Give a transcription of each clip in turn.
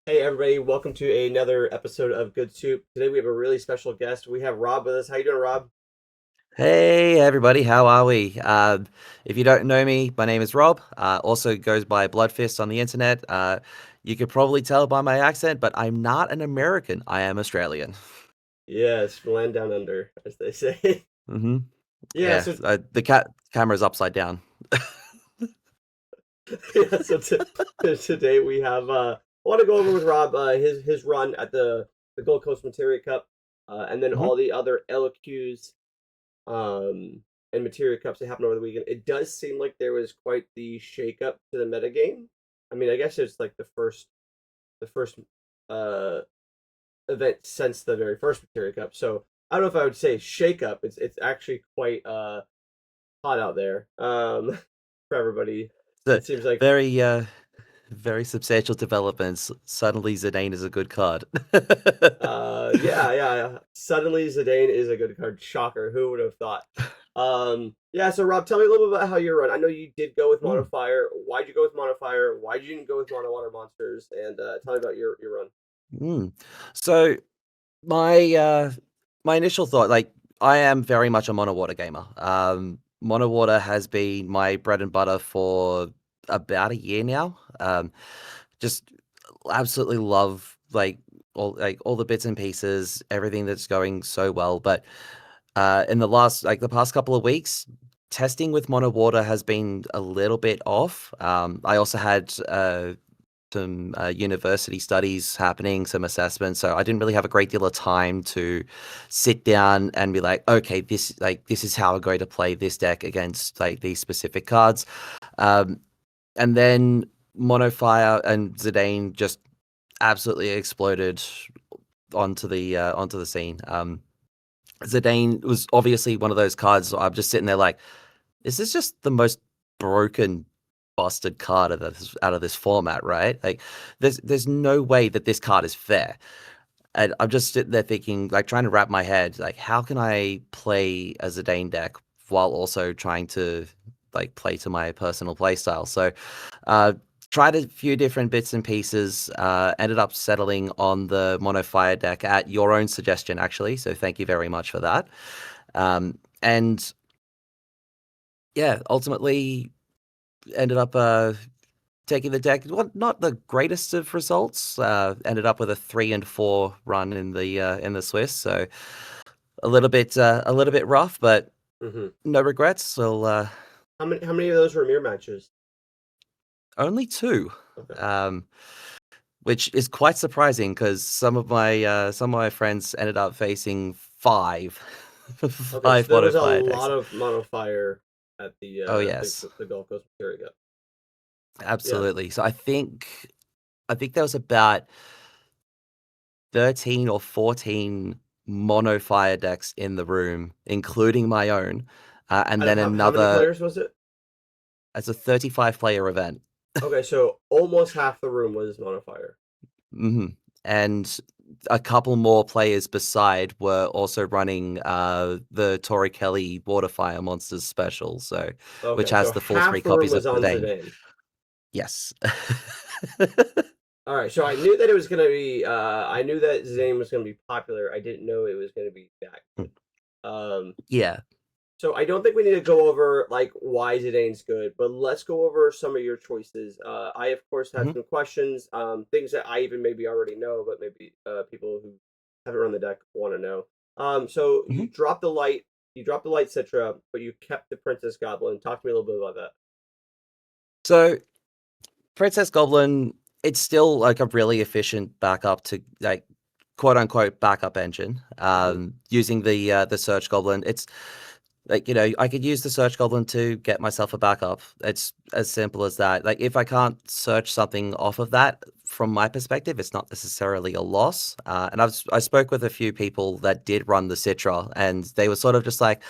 Hey everybody, welcome to another episode of Good Soup. Today we have a really special guest. We have Rob with us. How you doing, Rob? Hey everybody, how are we? If you don't know me, my name is Rob. Also goes by Bloodfist on the internet. You could probably tell by my accent, but I'm not an American. I am Australian. Yes, land down under, as they say. hmm Yeah, Yeah, so the camera's upside down. yeah, today we have I want to go over with Rob his run at the Gold Coast Materia Cup, and then hmm all the other LQs and Materia Cups that happened over the weekend. It does seem like there was quite the shakeup to the metagame. I mean, I guess it's like the first uh event since the very first Materia Cup. So I don't know if I would say shake up. It's actually quite hot out there for everybody. So It seems like very very substantial developments. Suddenly Zidane is a good card. yeah. Suddenly Zidane is a good card. Shocker. Who would have thought? Yeah, so Rob, tell me a little bit about how you run. I know you did go with Mm, Monofire. Why'd you go with Monofire? Why'd you didn't go with Mono Water Monsters? And tell me about your run. mm. So my my initial thought, like I am very much a mono water gamer. Mono water has been my bread and butter for about a year now. Just absolutely love like all the bits and pieces, everything that's going so well. But in the past couple of weeks, testing with mono water has been a little bit off. I also had some university studies happening, some assessments. So I didn't really have a great deal of time to sit down and be like, okay, this is how I'm going to play this deck against like these specific cards. Um, and then Monofire and Zidane just absolutely exploded onto the scene. Zidane was obviously one of those cards. I'm just sitting there like, is this just the most broken busted card out of this format, right? Like, there's no way that this card is fair. And I'm just sitting there thinking, like, trying to wrap my head, like, how can I play a Zidane deck while also trying to like play to my personal play style? So, uh, tried a few different bits and pieces. Ended up settling on the Mono Fire deck at your own suggestion, actually. So thank you very much for that. And yeah, ultimately ended up taking the deck. Well, not the greatest of results. Ended up with a 3-4 run in the Swiss. So a little bit rough, but Hmm. no regrets. So How many of those were mirror matches? only two, Okay. um, which is quite surprising because some of my friends ended up facing five, Okay, so five there was a modifier decks. lot of mono fire at Oh the yes, the Gulf Coast Materia Cup. Yeah. absolutely. So I think there was about 13 or 14 mono fire decks in the room, including my own, and Out of then how many another players was it? as a 35 player event. Okay, so almost half the room was mono fire. hmm And a couple more players beside were also running the Tori Kelly Water Fire Monsters special, so which Okay, has so the full three half the room copies of was on Zidane. Zidane. Yes. All right, so I knew that it was gonna be. I knew that Zidane was gonna be popular. I didn't know it was gonna be that good. Um, Yeah. so I don't think we need to go over like why Zidane's good, but let's go over some of your choices. I of course have Mhm. some questions, things that I even maybe already know, but maybe people who haven't run the deck want to know. So Mhm. you dropped the light Citra, but you kept the Princess Goblin. Talk to me a little bit about that. So Princess Goblin, it's still like a really efficient backup to like quote unquote backup engine. Hmm. Using the Search Goblin, it's like, I could use the Search Goblin to get myself a backup. It's as simple as that. Like, if I can't search something off of that, from my perspective, it's not necessarily a loss. And I spoke with a few people that did run the Citra, and they were sort of just like,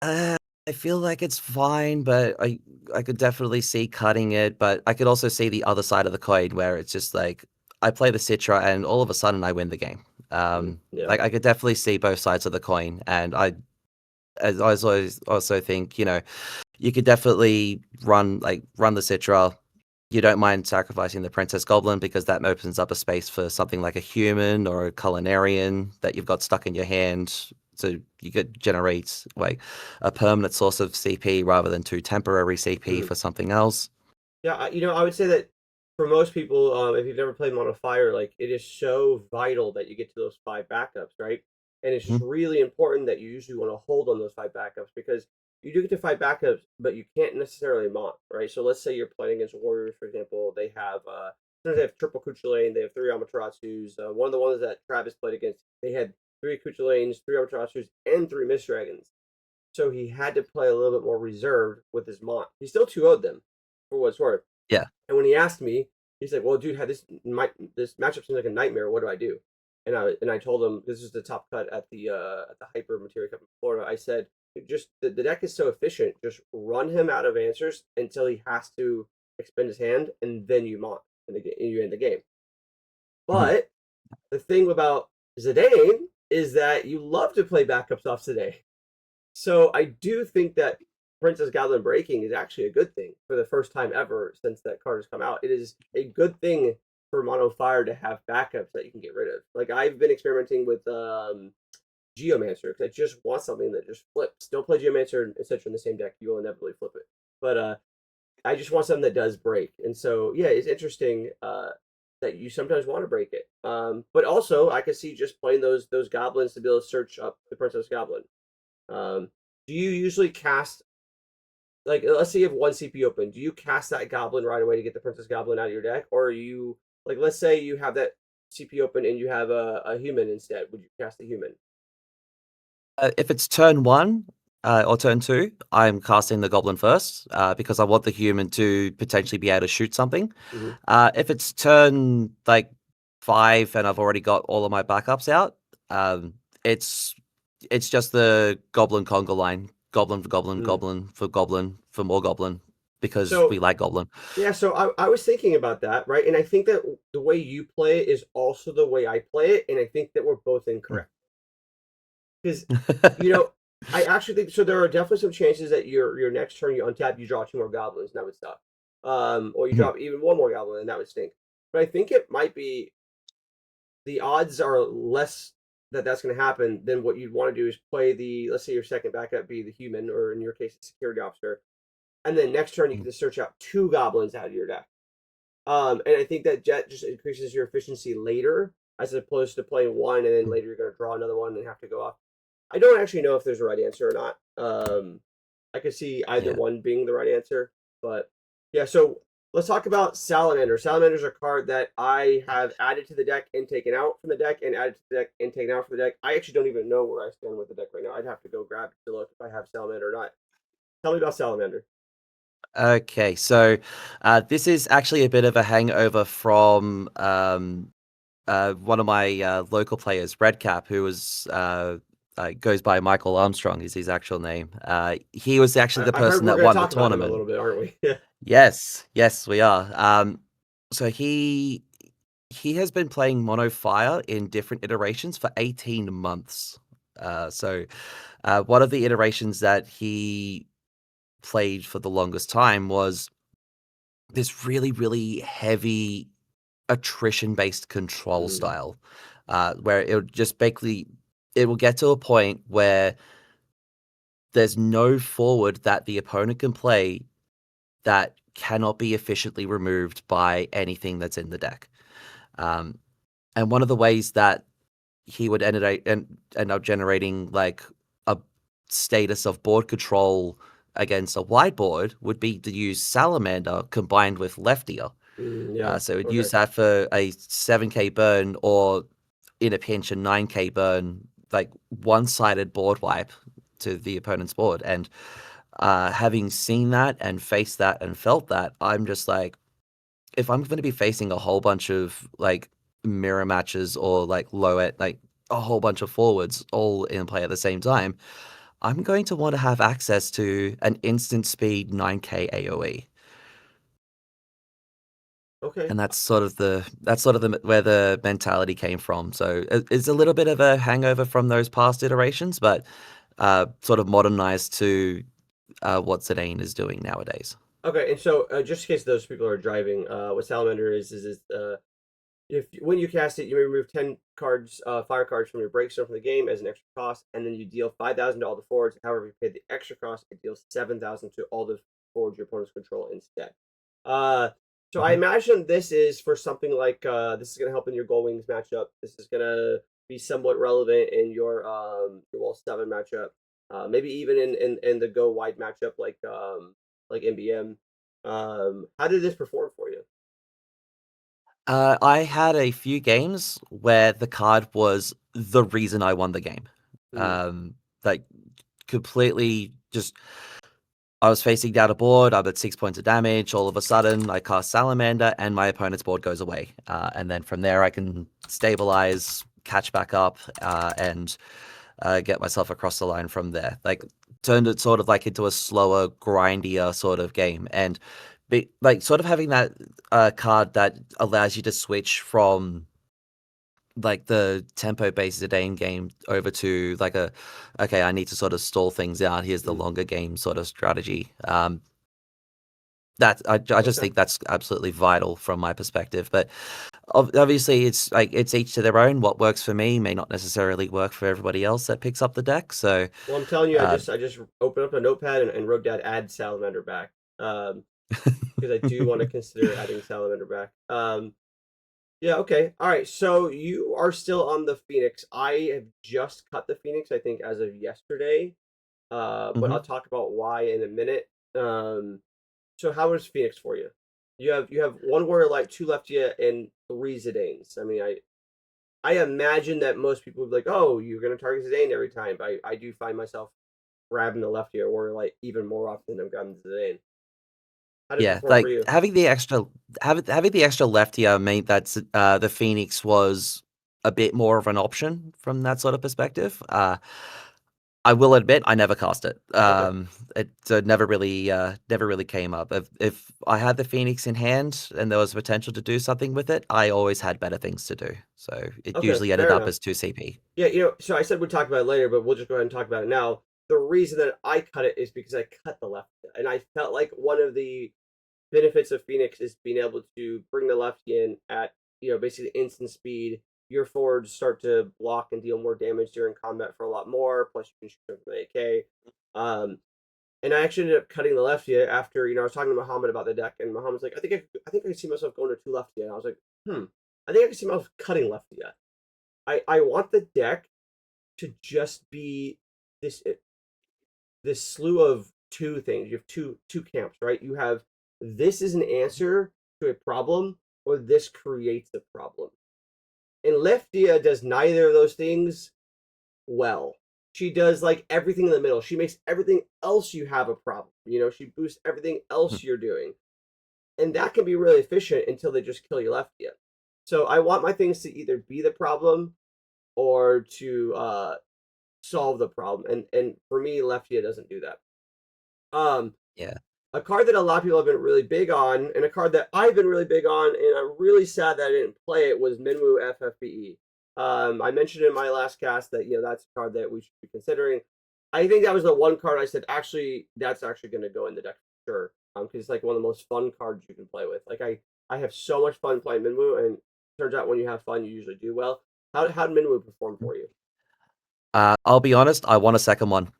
I feel like it's fine, but I could definitely see cutting it. But I could also see the other side of the coin where it's just like I play the Citra, and all of a sudden I win the game. Yeah. Like I could definitely see both sides of the coin, and I also think, you could definitely run the Citra. you don't mind sacrificing the Princess Goblin because that opens up a space for something like a human or a culinarian that you've got stuck in your hand. So you could generate like a permanent source of CP rather than 2 temporary CP Mm. for something else. Yeah, I would say that for most people, if you've never played Mono Fire, like it is so vital that you get to those 5 backups, right? And it's just Mhm. really important that you usually want to hold on those 5 backups because you do get to 5 backups, but you can't necessarily mock, right? So let's say you're playing against Warriors, for example. They have sometimes they have triple Kuchulain, they have 3 Amaterasus. One of the ones that Travis played against, they had 3 Kuchulains, 3 Amaterasus, and 3 Mist Dragons. So he had to play a little bit more reserved with his mock. He still 2-0'd them, for what it's worth. Yeah. And when he asked me, he's like, "Well, dude, this matchup seems like a nightmare. What do I do?" And I told him this is the top cut at the Hyper Materia Cup in Florida. I said, just the deck is so efficient. Just run him out of answers until he has to expend his hand, and then you mock and you end the game. Mhm. But the thing about Zidane is that you love to play backups off Zidane. So I do think that Princess Goblin breaking is actually a good thing for the first time ever since that card has come out. It is a good thing for Mono Fire to have backups that you can get rid of. Like I've been experimenting with Geomancer because I just want something that just flips. Don't play Geomancer and etc. in the same deck; you will inevitably flip it. But I just want something that does break. And so yeah, it's interesting that you sometimes want to break it. But also I could see just playing those goblins to be able to search up the Princess Goblin. Um, do you usually cast like let's say you have 1 CP open? Do you cast that goblin right away to get the Princess Goblin out of your deck, or are you like let's say you have that CP open and you have a human instead? Would you cast the human? If it's turn 1 or turn 2, I'm casting the Goblin first because I want the human to potentially be able to shoot something. Mm-hmm. If it's turn like 5 and I've already got all of my backups out, um, it's it's just the Goblin conga line. Goblin for Goblin, Mm. Goblin for Goblin for more Goblin because we So like Goblin. yeah, so I was thinking about that, right? And I think that the way you play it is also the way I play it, and I think that we're both Mm. incorrect. Because you know, I actually think so. There are definitely some chances that your next turn you untap, you draw 2 more goblins, and that would suck. Or you Mhm. drop even 1 more goblin, and that would stink. But I think it might be the odds are less that that's going to happen than what you'd want to do is play the let's say your second backup be the human or in your case the security officer, and then next turn you can just search out 2 goblins out of your deck. And I think that jet just increases your efficiency later as opposed to playing one and then later you're going to draw another one and have to go off. I don't actually know if there's a right answer or not. I could see either Yeah. one being the right answer, but yeah. So let's talk about Salamander. Salamander's a card that I have added to the deck and taken out from the deck, and added to the deck and taken out from the deck. I actually don't even know where I stand with the deck right now. I'd have to go grab to look if I have Salamander or not. Tell me about Salamander. Okay, so this is actually a bit of a hangover from one of my local players, Redcap, who was goes by Michael Armstrong, is his actual name. He was actually the I heard person we're that going to won the talk about him a tournament. little bit, aren't we? Yeah. Yes, yes, we are. So he has been playing Mono Fire in different iterations for 18 months. One of the iterations that he played for the longest time was this really, really heavy attrition-based control Mm, style, where it would just basically it will get to a point where there's no forward that the opponent can play that cannot be efficiently removed by anything that's in the deck. Um, and one of the ways that he would end up generating like a status of board control against a whiteboard would be to use Salamander combined with Leftier. yeah. So we'd use Okay. that for a 7k burn or in a pinch a 9k burn, like one-sided board wipe to the opponent's board. And having seen that and faced that and felt that, I'm just like, if I'm going to be facing a whole bunch of like mirror matches or like low at like a whole bunch of forwards all in play at the same time, I'm going to want to have access to an instant speed 9k AoE. Okay. And that's sort of the where the mentality came from. So it's a little bit of a hangover from those past iterations, but sort of modernized to what Zidane is doing nowadays. Okay, and so just in case those people are driving, what Salamander is if when you cast it, you may remove 10 cards, fire cards from your break zone from the game as an extra cost, and then you deal 5,000 to all the forwards. However, if you pay the extra cost, it deals 7,000 to all the forwards your opponents control instead. Uh, so I Mhm. imagine this is for something like this is going to help in your Gold Wings matchup. This is going to be somewhat relevant in your Wall 7 matchup. Maybe even in the Go Wide matchup like NBM. How did this perform for you? I had a few games where the card was the reason I won the game. Hmm. Um, like completely just I was facing down a board, I'm at 6 points of damage, all of a sudden I cast Salamander and my opponent's board goes away. And then from there I can stabilize, catch back up, and get myself across the line from there. Like turned it sort of like into a slower, grindier sort of game. And like sort of having that card that allows you to switch from like the tempo based Zidane game over to like a okay, I need to sort of stall things out. Here's the Hmm. longer game sort of strategy. That I just Okay. think that's absolutely vital from my perspective. But obviously, it's like it's each to their own. What works for me may not necessarily work for everybody else that picks up the deck. So, Well, I'm telling you, uh, I just opened up a notepad and wrote down add salamander back. Because I do want to consider adding salamander back. Yeah, okay. All right. So you are still on the Phoenix. I have just cut the Phoenix, I think, as of yesterday. But mhm. I'll talk about why in a minute. So how is Phoenix for you? You have one warrior light, two leftia, and three Zidanes. I mean, I imagine that most people would be like, "Oh, you're gonna target Zidane every time," but I do find myself grabbing the lefty or warrior light even more often than I'm grabbing the Zidane. How did it Yeah, perform for like you? having the extra left here made that the Phoenix was a bit more of an option from that sort of perspective. I will admit I never cast it. Okay, It never really came up. If I had the Phoenix in hand and there was potential to do something with it, I always had better things to do. So it okay, usually ended fair up enough. as 2 CP. Yeah, so I said we'd talk about it later, but we'll just go ahead and talk about it now. The reason that I cut it is because I cut the left, and I felt like one of the benefits of Phoenix is being able to bring the lefty in at basically instant speed. Your forwards start to block and deal more damage during combat for a lot more. Plus, you can shoot them from the AK. Um, and I actually ended up cutting the lefty after I was talking to Muhammad about the deck, and Muhammad's like, I think I can see myself going to two lefty, and I was like, I think I can see myself cutting lefty. I want the deck to just be this this slew of two things. You have two camps, right? You have this is an answer to a problem, or this creates a problem. And Leftia does neither of those things well. She does like everything in the middle. She makes everything else you have a problem. She boosts everything else you're doing. And that can be really efficient until they just kill you Leftia. So I want my things to either be the problem or to solve the problem. And for me, Leftia doesn't do that. Um, Yeah. a card that a lot of people have been really big on, and a card that I've been really big on, and I'm really sad that I didn't play it, was Minwu FFBE. I mentioned in my last cast that that's a card that we should be considering. I think that was the one card I said actually that's actually going to go in the deck for sure. Because it's like one of the most fun cards you can play with. Like I have so much fun playing Minwu, and turns out when you have fun, you usually do well. How did Minwu perform for you? I'll be honest, I want a second one.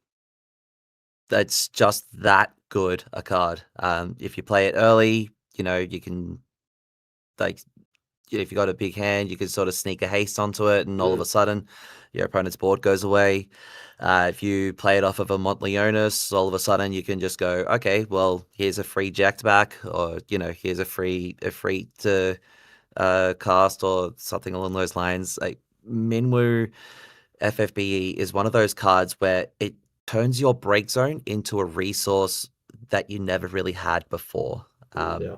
That's just that good a card. If you play it early, you can like if you got a big hand, you can sort of sneak a haste onto it, and all of Mm, a sudden, your opponent's board goes away. If you play it off of a Montleonis, all of a sudden you can just go, okay, well, here's a free jacked back, or here's a free to cast, or something along those lines. Like Minwu FFBE is one of those cards where it turns your break zone into a resource that you never really had before. yeah.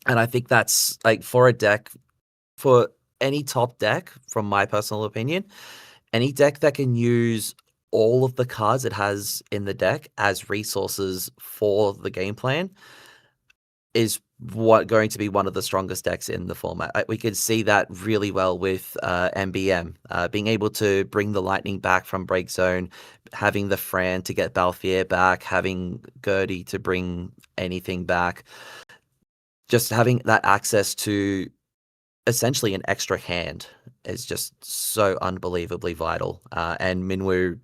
And I think that's like for any top deck, from my personal opinion, any deck that can use all of the cards it has in the deck as resources for the game plan is going to be one of the strongest decks in the format. We could see that really well with MBM, being able to bring the Lightning back from Break Zone, having the Fran to get Balthier back, having Gertie to bring anything back, just having that access to essentially an extra hand is just so unbelievably vital. And Minwoo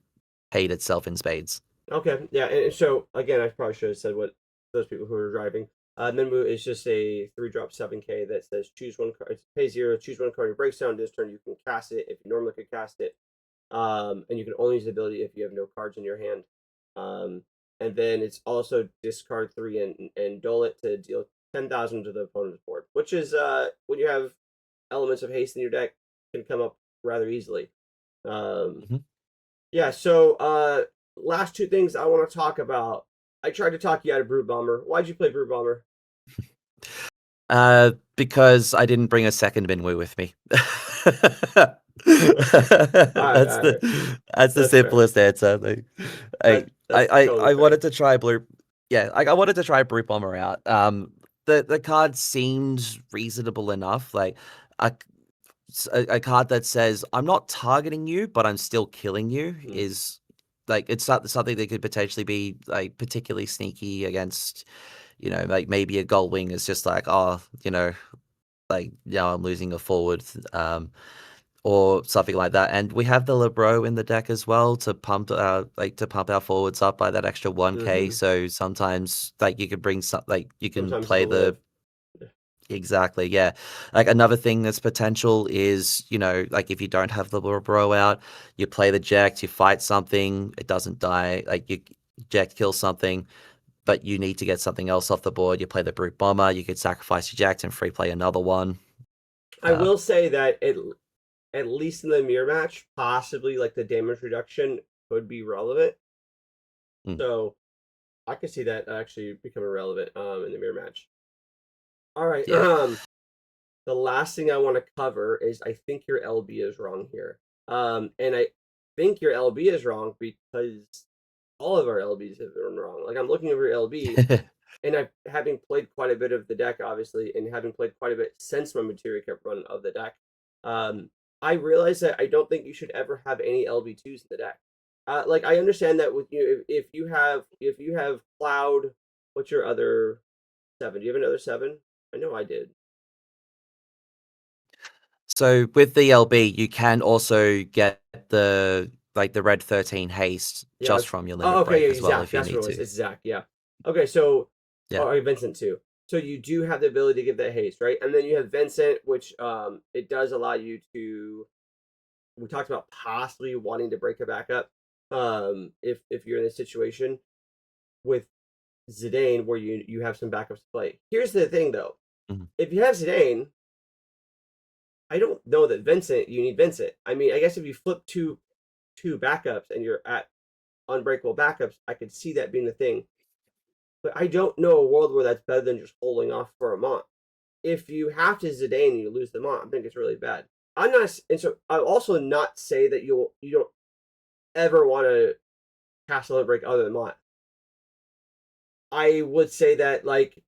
paid itself in spades. Okay, yeah, and so again, I probably should have said what those people who are driving. Minwu is just a 3-drop 7K that says choose one card, pay 0, choose one card in your break zone. This turn you can cast it if you normally could cast it. And you can only use the ability if you have no cards in your hand. And then it's also discard 3 and dole it to deal 10,000 to the opponent's board, which is when you have elements of haste in your deck can come up rather easily. Mhm. Yeah, so last two things I want to talk about. I tried to talk you out of Brute Bomber. Why'd you play Brute Bomber? Because I didn't bring a second Minwoo with me. All That's right, the that's fair. simplest answer. Like, That's totally I fair. wanted to try Blue. Yeah, I wanted to try Brute Bomber out. The card seemed reasonable enough. Like a a card that says I'm not targeting you, but I'm still killing you Hmm. is like it's something that could potentially be like particularly sneaky against, like maybe a Gold Wing is just like, oh, like, yeah, I'm losing a forward, or something like that. And we have the Lebro in the deck as well to pump our forwards up by that extra 1K. Hmm. So sometimes like you could bring some like you can Sometimes play it'll the live. exactly, yeah. Like another thing that's potential is, like if you don't have the Lebro out, you play the Jack, you fight something, it doesn't die, like you Jack kills something, but you need to get something else off the board. You play the Brute Bomber, you could sacrifice your Jack and free play another one. I Uh, will say that at least in the mirror match, possibly like the damage reduction could be relevant. mm, So I could see that actually becoming relevant in the mirror match. All right. yeah. The last thing I want to cover is I think your LB is wrong here. And I think your LB is wrong because all of our LBs have been wrong. Like I'm looking over your LB, and I having played quite a bit of the deck, obviously, and having played quite a bit since my Materia Cup run of the deck, um, I realized that I don't think you should ever have any LB2s in the deck. Like I understand that with you, if you have Cloud, what's your other 7? Do you have another 7? I know I did. So with the LB, you can also get the red 13 haste Yeah. just from your Oh, limit okay. break Yeah, as well Zach. if you That's what need it was. to. It's Zach. Yeah. Okay. So, Yeah. oh, Vincent too. So you do have the ability to give that haste, right? And then you have Vincent, which it does allow you to. We talked about possibly wanting to break a backup, if you're in a situation with Zidane where you have some backups to play. Here's the thing, though. Mhm. If you have Zidane, I don't know that Vincent. You need Vincent. I mean, I guess if you flip two backups and you're at unbreakable backups, I could see that being the thing. But I don't know a world where that's better than just holding off for a month. If you have to Zidane and you lose the month, I think it's really bad. I'm not, and so I'll also not say that you don't ever want to cast a break other than Mott. I would say that like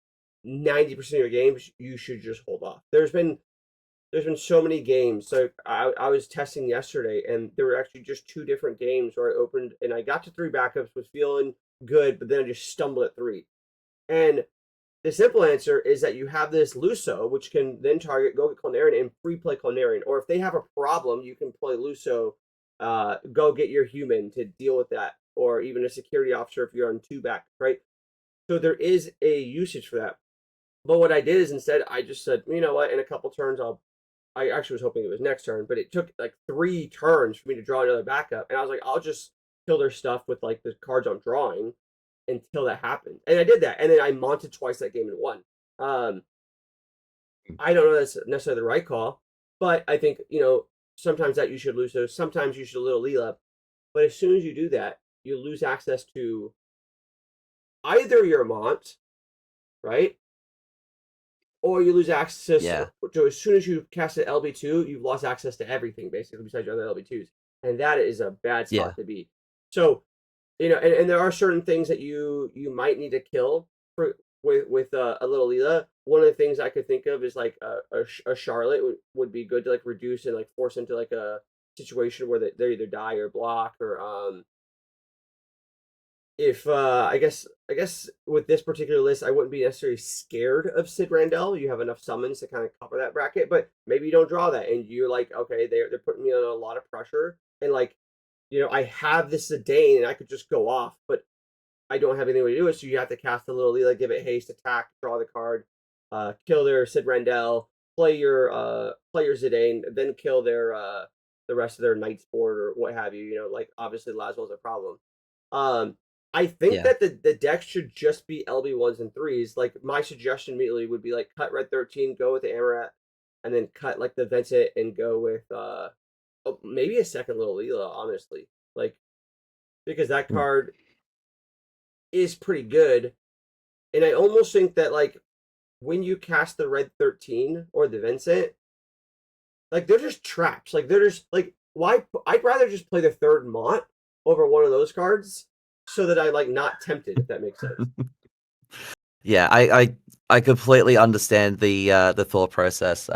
90% of your games you should just hold off. There's been so many games. So I was testing yesterday, and there were actually just two different games where I opened and I got to 3 backups, was feeling good, but then I just stumbled at 3. And the simple answer is that you have this Luso, which can then target go get Clonarian and free play Clonarian. Or if they have a problem, you can play Luso, go get your human to deal with that, or even a security officer if you're on 2 back, right? So there is a usage for that. But what I did is instead I just said, you know what, in a couple turns I actually was hoping it was next turn, but it took like 3 turns for me to draw another backup. And I was like, I'll just kill their stuff with like the cards I'm drawing until that happened. And I did that. And then I mounted twice that game and won. Um, I don't know that's necessarily the right call, but I think, sometimes that you should lose those. Sometimes you should little Leela. But as soon as you do that, you lose access to either your Mont, right? Or you lose access Yeah. to as soon as you cast an LB2, you've lost access to everything basically besides your other LB2s. And that is a bad Yeah. spot to be. So, and there are certain things that you might need to kill for with a little Leela, one of the things I could think of is like a Charlotte would be good to like reduce and like force into like a situation where they either die or block or if I guess with this particular list I wouldn't be necessarily scared of Sid Randell. You have enough summons to kind of cover that bracket, but maybe you don't draw that and you're like, okay, they're putting me on a lot of pressure and like I have this Zidane and I could just go off, but I don't have anything to do it, so you have to cast a little Leela, give it haste, attack, draw the card, kill their Sid Randell, play your Zidane, then kill their the rest of their Knight's board or what have you. Like obviously Laswell's a problem. Um, I think Yeah. that the deck should just be LB1s and threes. Like my suggestion immediately would be like cut red 13, go with the Amaret, and then cut like the Vincent and go with maybe a second little Leela, honestly. Like because that Mm. card is pretty good. And I almost think that like when you cast the red 13 or the Vincent, like they're just traps. Like they're just like why I'd rather just play the third Mont over one of those cards so that I like not tempted, if that makes sense. Yeah, I completely understand the thought process.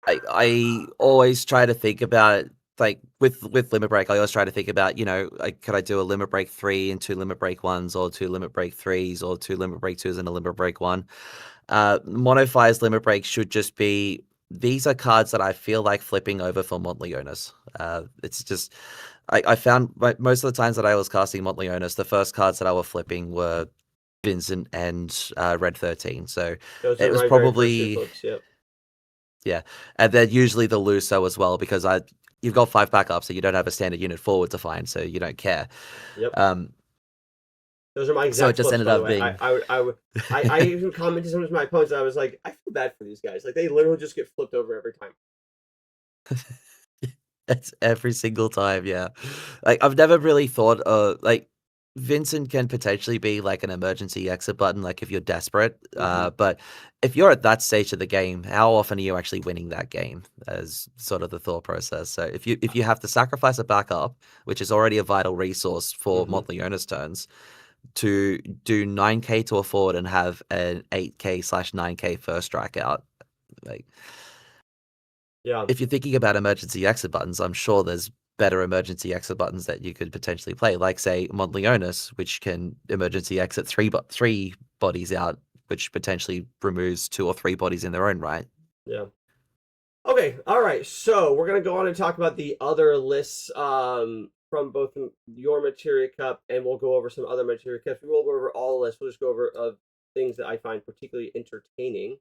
I always try to think about it, like with Limit Break. I always try to think about, like, could I do a Limit Break 3 and two Limit Break 1s, or two Limit Break 3s, or two Limit Break 2s and a Limit Break 1. Mono Fire's Limit Break should just be, these are cards that I feel like flipping over for Montleonis. It's just, I found most of the times that I was casting Montleonis, the first cards that I was flipping were Vincent and Red 13. So Those it are was my very first two probably, flips. Yep. yeah. And then usually the Luso as well, because you've got 5 backups, so you don't have a standard unit forward to find, so you don't care. Yep. Um, Those are my so it exact just flips, ended by the up way. I being I would I would I even commented some of my opponents. I was like, I feel bad for these guys. Like they literally just get flipped over every time. it's every single time, yeah. Like I've never really thought like Vincent can potentially be like an emergency exit button, like if you're desperate. Mm-hmm. But if you're at that stage of the game, how often are you actually winning that game? As sort of the thought process. So if you have to sacrifice a backup, which is already a vital resource for Mm-hmm. Montleonis turns, to do 9k to a forward and have an 8k/9k first strike out, like Yeah. if you're thinking about emergency exit buttons, I'm sure there's better emergency exit buttons that you could potentially play, like say Montleonis, which can emergency exit three bodies out, which potentially removes 2 or 3 bodies in their own right. Yeah. Okay, all right. So we're gonna go on and talk about the other lists from both your Materia Cup, and we'll go over some other Materia Cups. We won't go over all the lists. We'll just go over things that I find particularly entertaining.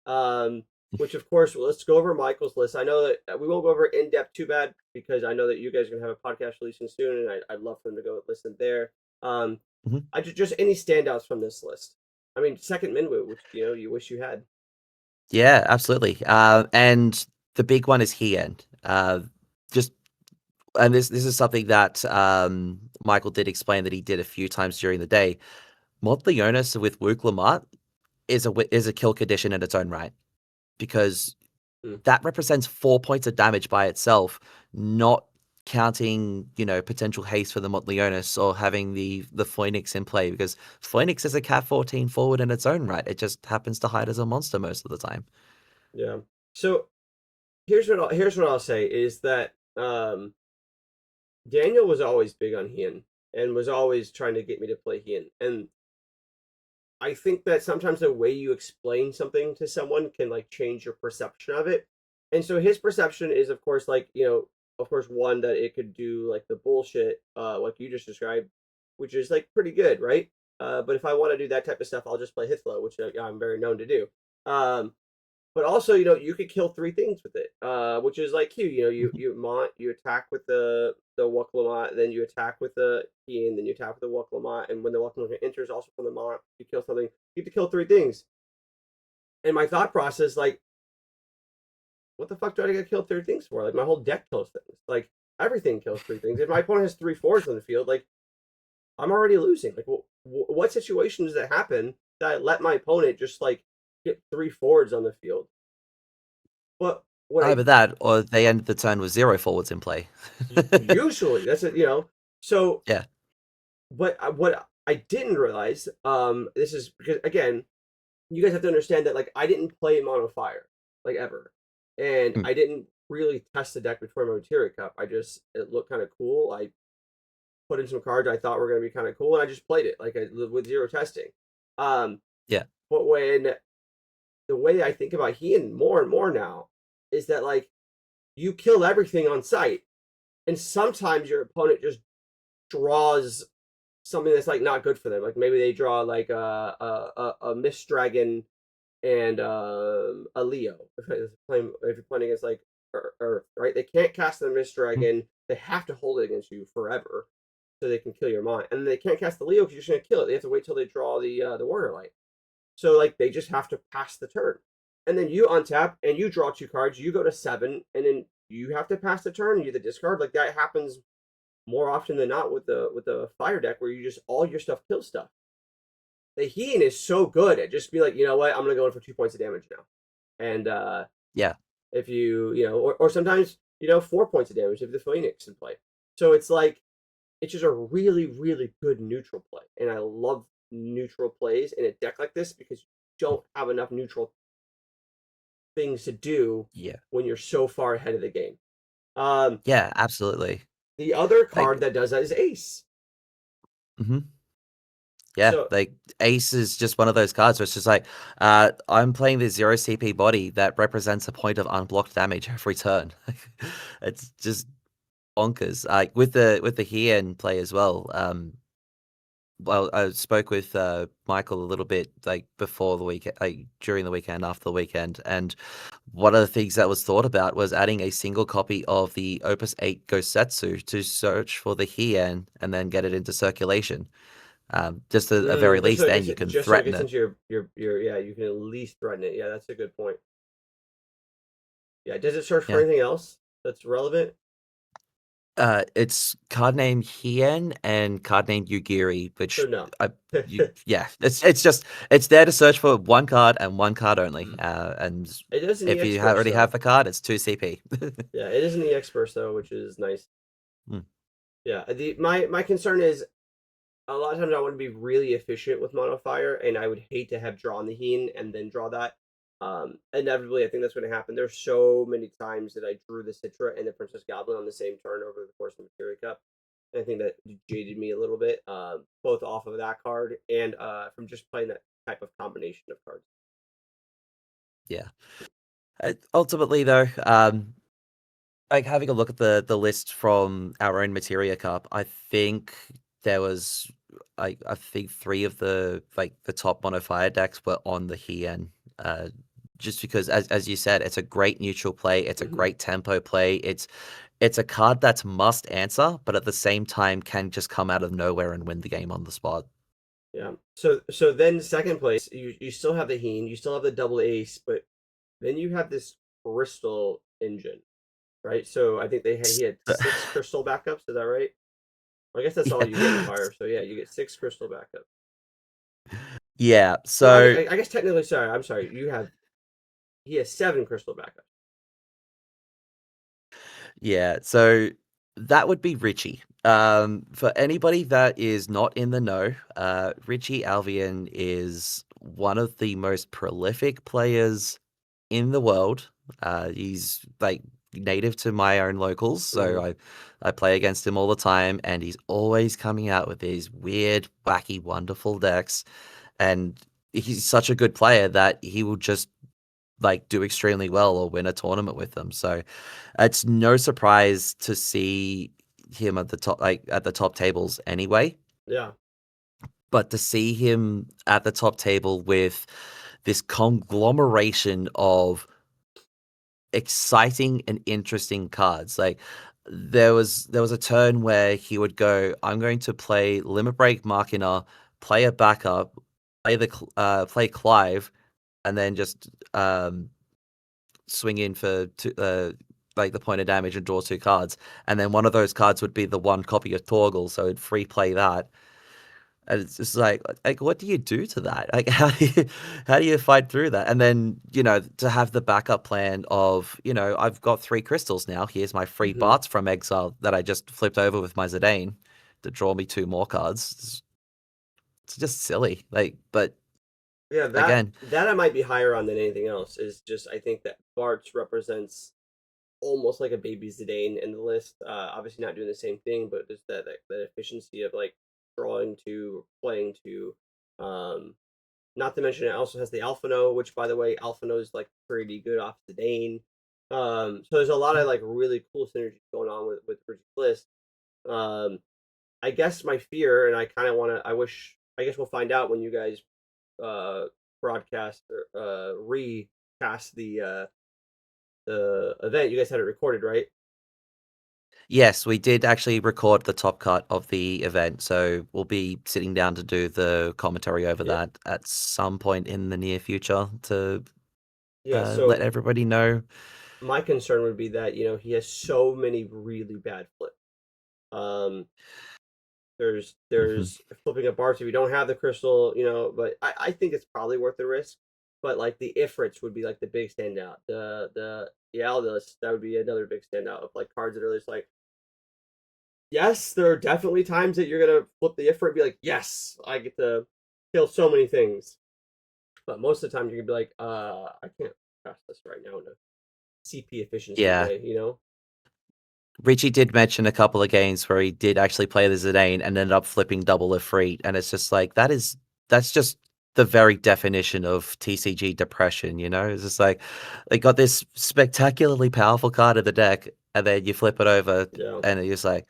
Um, which of course, let's go over Michael's list. I know that we won't go over in depth too bad because I know that you guys are gonna have a podcast releasing soon, and I'd love for them to go listen there. Um, Mhm. I just any standouts from this list. I mean, second Minwu, which you wish you had. Yeah, absolutely. And the big one is Hien. Just and this is something that Michael did explain that he did a few times during the day. Montleonis with Wook Lamont is a kill condition in its own right, because Hmm. that represents 4 points of damage by itself, not counting, potential haste for the Montleonis or having the Phoenix in play, because Phoenix is a Cat 14 forward in its own right. It just happens to hide as a monster most of the time. Yeah. So here's what I'll say is that Daniel was always big on Hien and was always trying to get me to play Hien. And I think that sometimes the way you explain something to someone can like change your perception of it. And so his perception is of course like, of course one that it could do like the bullshit like you just described, which is like pretty good, right? But if I want to do that type of stuff, I'll just play Hithlo, which I'm very known to do. Um but also, you could kill 3 things with it, which is like Q. You attack with the Wuklamat, then you attack with the Ian, then you attack with the Wuklamat, and when the Wuklamat enters also from the Mont, you kill something. You get to kill 3 things. And my thought process, like, what the fuck do I get to kill 3 things for? Like, my whole deck kills things. Like, everything kills 3 things. If my opponent has 3 4s on the field, like, I'm already losing. Like, what situation does that happen that I let my opponent just like get 3 4s on the field? But what I Either that, or they end the turn with 0 forwards in play. usually that's it. So Yeah. what I didn't realize, this is because again, you guys have to understand that like I didn't play Mono Fire like ever, and Mm, I didn't really test the deck before my Materia Cup. I just it looked kind of cool. I put in some cards I thought were going to be kind of cool, and I just played it like with zero testing. Um, yeah, but when the way I think about Heian more and more now is that like you kill everything on sight, and sometimes your opponent just draws something that's like not good for them. Like maybe they draw like a Mist Dragon and a Leo. If you're playing against like Earth, right? They can't cast the Mist mm, Dragon. They have to hold it against you forever, so they can kill your mind. And they can't cast the Leo because you're just gonna kill it. They have to wait till they draw the Warrior Light. So like they just have to pass the turn, and then you untap and you draw 2 cards. You go to 7, and then you have to pass the turn. And you the discard. Like that happens more often than not with the fire deck where you just all your stuff kills stuff. The Heian is so good at just be like, you know what, I'm gonna go in for 2 points of damage now. And yeah, if or sometimes, 4 points of damage if the Phoenix in play. So it's like it's just a really, really good neutral play. And I love neutral plays in a deck like this because you don't have enough neutral things to do yeah, when you're so far ahead of the game. Um, yeah, absolutely. the other card Like, that does that is Ace. mhm. Yeah, So like Ace is just one of those cards where it's just like, I'm playing this 0 CP body that represents a point of unblocked damage every turn. It's just bonkers. Like with the Heian play as well. Well, I spoke with Michael a little bit like before the weekend, like during the weekend, after the weekend, and one of the things that was thought about was adding a single copy of the Opus 8 Gosetsu to search for the Heian and then get it into circulation. Just at the very least, then you can just so it threaten gets it. into your yeah, you can at least threaten it. Yeah, that's a good point. Yeah, does it search for Yeah. anything else that's relevant? It's card name Hien and card name Yugiri, So which no. I yeah, it's just it's there to search for one card and one card only. Mm. And It is in if EX you burst already have though. the card, it's 2 CP. Yeah, it is in EX burst though, which is nice. Mm, Yeah, the my concern is a lot of times I want to be really efficient with mono fire, and I would hate to have drawn the Heen and then draw that. Inevitably, I think that's going to happen. There's so many times that I drew the Citra and the Princess Goblin on the same turn over the course of the Materia Cup. And I think that jaded me a little bit, both off of that card and from just playing that type of combination of cards. yeah. Ultimately, though, like having a look at the list from our own Materia Cup, I think there was I think three of the like the top mono fire decks were on the Hien. Just because as you said, it's a great neutral play, it's a Hmm. great tempo play, it's a card that's must answer, but at the same time can just come out of nowhere and win the game on the spot. Yeah. So then second place, you still have the Heen, you still have the double ace, but then you have this crystal engine, right? So I think he had 6 crystal backups. Is that right? I guess that's all you get in Yeah. fire. So yeah, you get 6 crystal backups. Yeah. Well, So I guess technically, sorry, I'm sorry. He has 7 crystal backups. yeah, so that would be Richie. For anybody that is not in the know, Richie Alvian is one of the most prolific players in the world. He's like native to my own locals, so Hmm. I play against him all the time, and he's always coming out with these weird, wacky, wonderful decks. And he's such a good player that he will just like do extremely well or win a tournament with them. So it's no surprise to see him at the top, like at the top tables anyway. Yeah, But to see him at the top table with this conglomeration of exciting and interesting cards, like there was a turn where he would go, "I'm going to play Limit Break Machina, play a backup, play Clive, and then just swing in for like the point of damage and draw 2 cards, and then one of those cards would be the one copy of Torgal, so it'd free play that. And it's just like what do you do to that? Like how do you fight through that? And then to have the backup plan of I've got 3 crystals now. Here's my free hmm Barts from Exile that I just flipped over with my Zidane to draw me 2 more cards. It's just silly. Like, but Yeah, that again. that I might be higher on than anything else. Is just I think that Bartz represents almost like a baby Zidane in the list. Obviously not doing the same thing, but just that efficiency of like drawing to, playing to. Um, Not to mention it also has the Alphano, which by the way, Alphano is like pretty good off Zidane. So there's a lot of like really cool synergy going on with Richard's list. Um, I guess my fear, and I kind of want to. I guess we'll find out when you guys uh broadcast or recast the event. You guys had it recorded, right? Yes, we did actually record the top cut of the event, so we'll be sitting down to do the commentary over Yeah. that at some point in the near future to Yeah. let So everybody know. my concern would be that he has so many really bad flips. Um, Mhm. there's flipping a bar, so we don't have the crystal, but I think it's probably worth the risk. But like the Ifrits would be like the big standout. The Aldous, that would be another big standout of like cards that are just like, yes, there are definitely times that you're gonna flip the Ifrit and be like, yes, I get to kill so many things. But most of the time you're gonna be like, I can't pass this right now in a CP efficiency Yeah, way. Richie did mention a couple of games where he did actually play the Zidane and ended up flipping double Ifrit, and it's just like that's just the very definition of TCG depression. It's just like they got this spectacularly powerful card in the deck, and then you flip it over, Yeah. and it's just like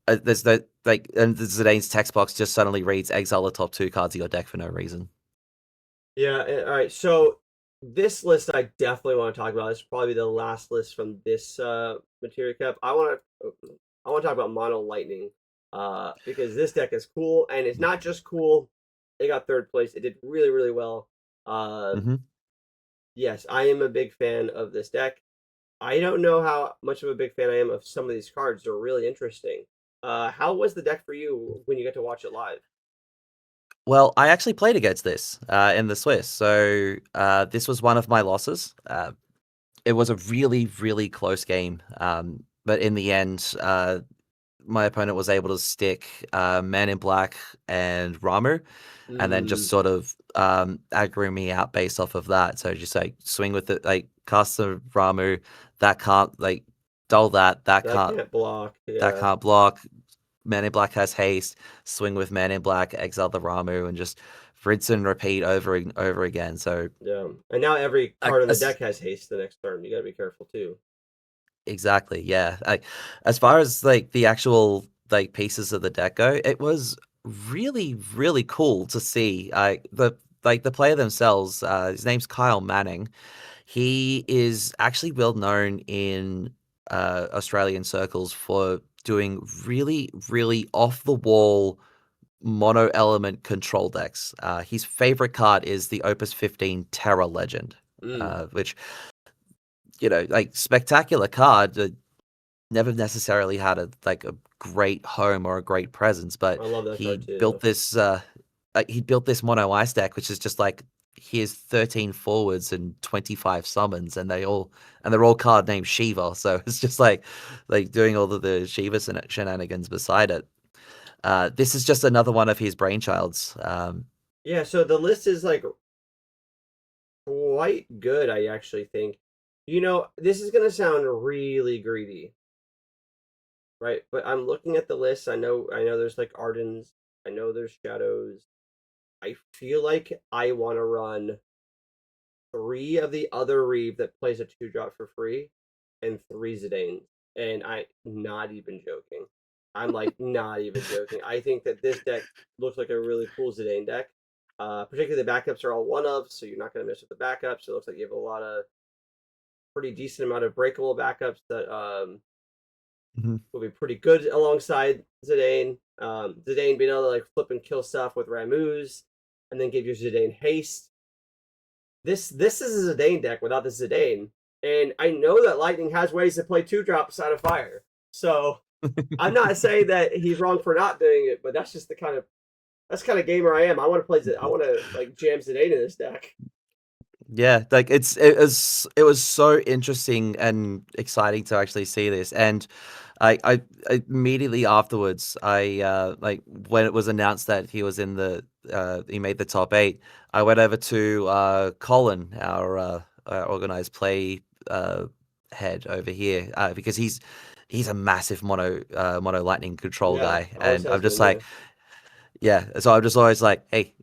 there's no like, and the Zidane's text box just suddenly reads exile the top two cards of your deck for no reason. Yeah, all right. So this list I definitely want to talk about. This will probably be the last list from this material cup. I want to talk about Mono Lightning because this deck is cool and it's not just cool. It got third place. It did really really well. Uh, Hmm. yes, I am a big fan of this deck. I don't know how much of a big fan I am of some of these cards. They're really interesting. How was the deck for you when you get to watch it live? Well, I actually played against this in the Swiss, so this was one of my losses. It was a really, really close game. But in the end, my opponent was able to stick Man in Black and Ramu, and then just Mm, sort of aggro me out based off of that. So just like swing with it, like cast the Ramu, that can't like dull that can't block. that Yeah. can't block. Man in Black has haste. Swing with Man in Black, exile the Ramu, and just rinse and repeat over and over again. So Yeah, and now every I, card on the as deck has haste the next turn. You gotta be careful too. Exactly, yeah. As far as like the actual like pieces of the deck go, it was really, really cool to see. The player themselves, his name's Kyle Manning. He is actually well known in Australian circles for doing really, really off the wall mono element control decks. His favorite card is the Opus 15 Terra Legend, Mm, which like spectacular card. Never necessarily had a great home or a great presence, but I love that card he too. built this mono ice deck, which is just like here's 13 forwards and 25 summons, and they're all card named Shiva. So it's just like doing all of the Shiva shenanigans beside it. This is just another one of his brainchilds. Yeah, so the list is like quite good, I actually think. This is gonna sound really greedy, right? But I'm looking at the list. I know there's like Ardens. I know there's Shadows. I feel like I want to run three of the other Reeve that plays a 2-drop for free, and three Zidanes. And I'm not even joking. I'm like not even joking. I think that this deck looks like a really cool Zidane deck. Particularly the backups are all one of, so you're not going to mess with the backups. It looks like you have a lot of pretty decent amount of breakable backups that Mhm. will be pretty good alongside Zidane. Zidane being able to like flip and kill stuff with Ramus, and then give your Zidane haste. This is a Zidane deck without the Zidane, and I know that Lightning has ways to play 2-drops out of fire. So I'm not saying that he's wrong for not doing it, but that's kind of gamer I am. I want to play. I want to like jam Zidane in this deck. Yeah, like it was so interesting and exciting to actually see this. And I immediately afterwards, like when it was announced that he was in the he made the top 8. I went over to Colin, our organized play head over here, because he's a massive mono lightning control Yeah, guy, always and I'm has just been. Yeah. like, yeah. So I'm just always like, hey,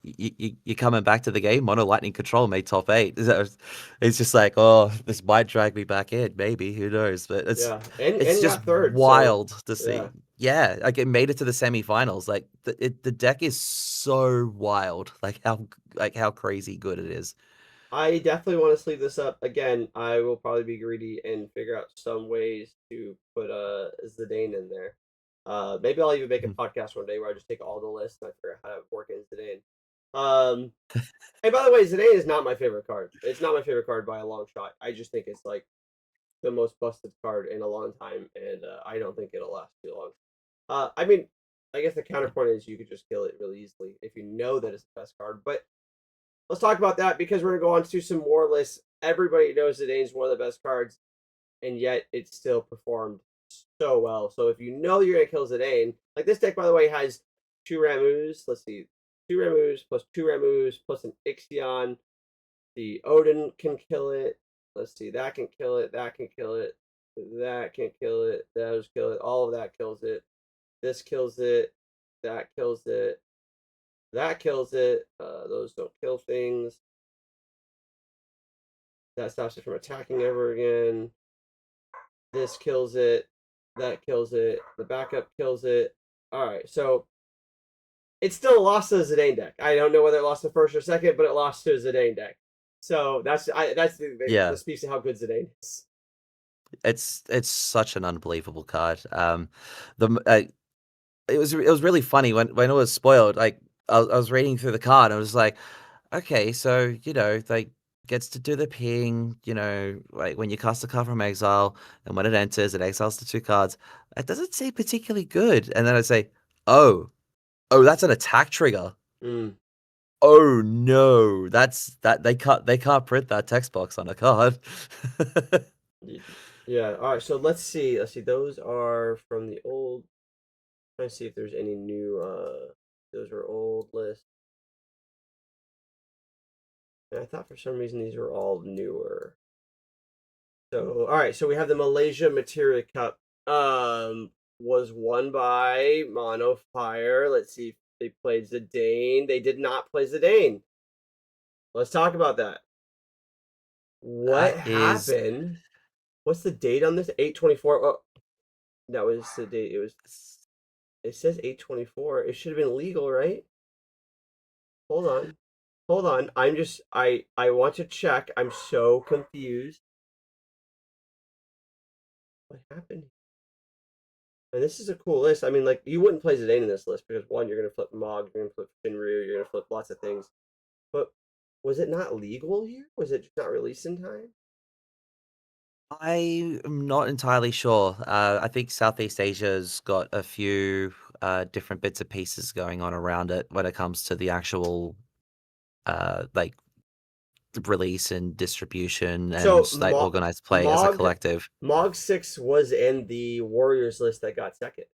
you coming back to the game? Mono lightning control made top 8. It's just like, oh, this might drag me back in, maybe. Who knows? But Yeah, it's and just got third. So wild to yeah, see. Yeah, like it made it to the semifinals. Like the deck is so wild. Like how crazy good it is. I definitely want to sleeve this up again. I will probably be greedy and figure out some ways to put Zidane in there. Maybe I'll even make a podcast one day where I just take all the lists and I figure out how to work in Zidane. Um, and by the way, Zidane is not my favorite card. It's not my favorite card by a long shot. I just think it's like the most busted card in a long time, and I don't think it'll last too long. I mean, I guess the counterpoint is you could just kill it really easily if you know that it's the best card. But let's talk about that because we're gonna go on to some more lists. Everybody knows that Dane's one of the best cards, and yet it still performed so well. So if you know you're gonna kill Zidane, like this deck, by the way, has 2 Ramus. Let's see, 2 Ramus plus 2 Ramus plus an Ixion. The Odin can kill it. Let's see, that can kill it. That can kill it. That can kill it. Those kill it. All of that kills it. This kills it. That kills it. That kills it. Those don't kill things. That stops it from attacking ever again. This kills it. That kills it. The backup kills it. All right, so it still lost to the Zidane deck. I don't know whether it lost the first or second, but it lost to a Zidane deck. So that's the Yeah, speaks to how good Zidane is. it's such an unbelievable card. The it was really funny when it was spoiled. Like I was reading through the card, and I was like, okay, so like gets to do the ping. Like when you cast a card from exile, and when it enters, it exiles the 2 cards. It doesn't seem particularly good. And then I say, oh, that's an attack trigger. Mm. Oh no, that they can't print that text box on a card. Yeah. All right. So let's see. Let's see. Those are from the old. Trying to see if there's any new. Those are old lists. And I thought for some reason these were all newer. So all right. So we have the Malaysia Materia Cup. Was won by Mono Fire. Let's see if they played Zidane. They did not play Zidane. Let's talk about that. What That is happened? What's the date on this? 8/24. Oh, that was the date. It was. It says 8/24. It should have been legal, right? Hold on. Hold on. I want to check. I'm so confused. What happened? And this is a cool list. I mean, like you wouldn't play Zidane in this list because one, you're gonna flip Mog, you're gonna flip Shinryu, you're gonna flip lots of things. But was it not legal here? Was it just not released in time? I am not entirely sure. I think Southeast Asia's got a few different bits and pieces going on around it when it comes to the actual like release and distribution So and like organized play as a Mog collective. Mog 6 was in the Warriors list that got second.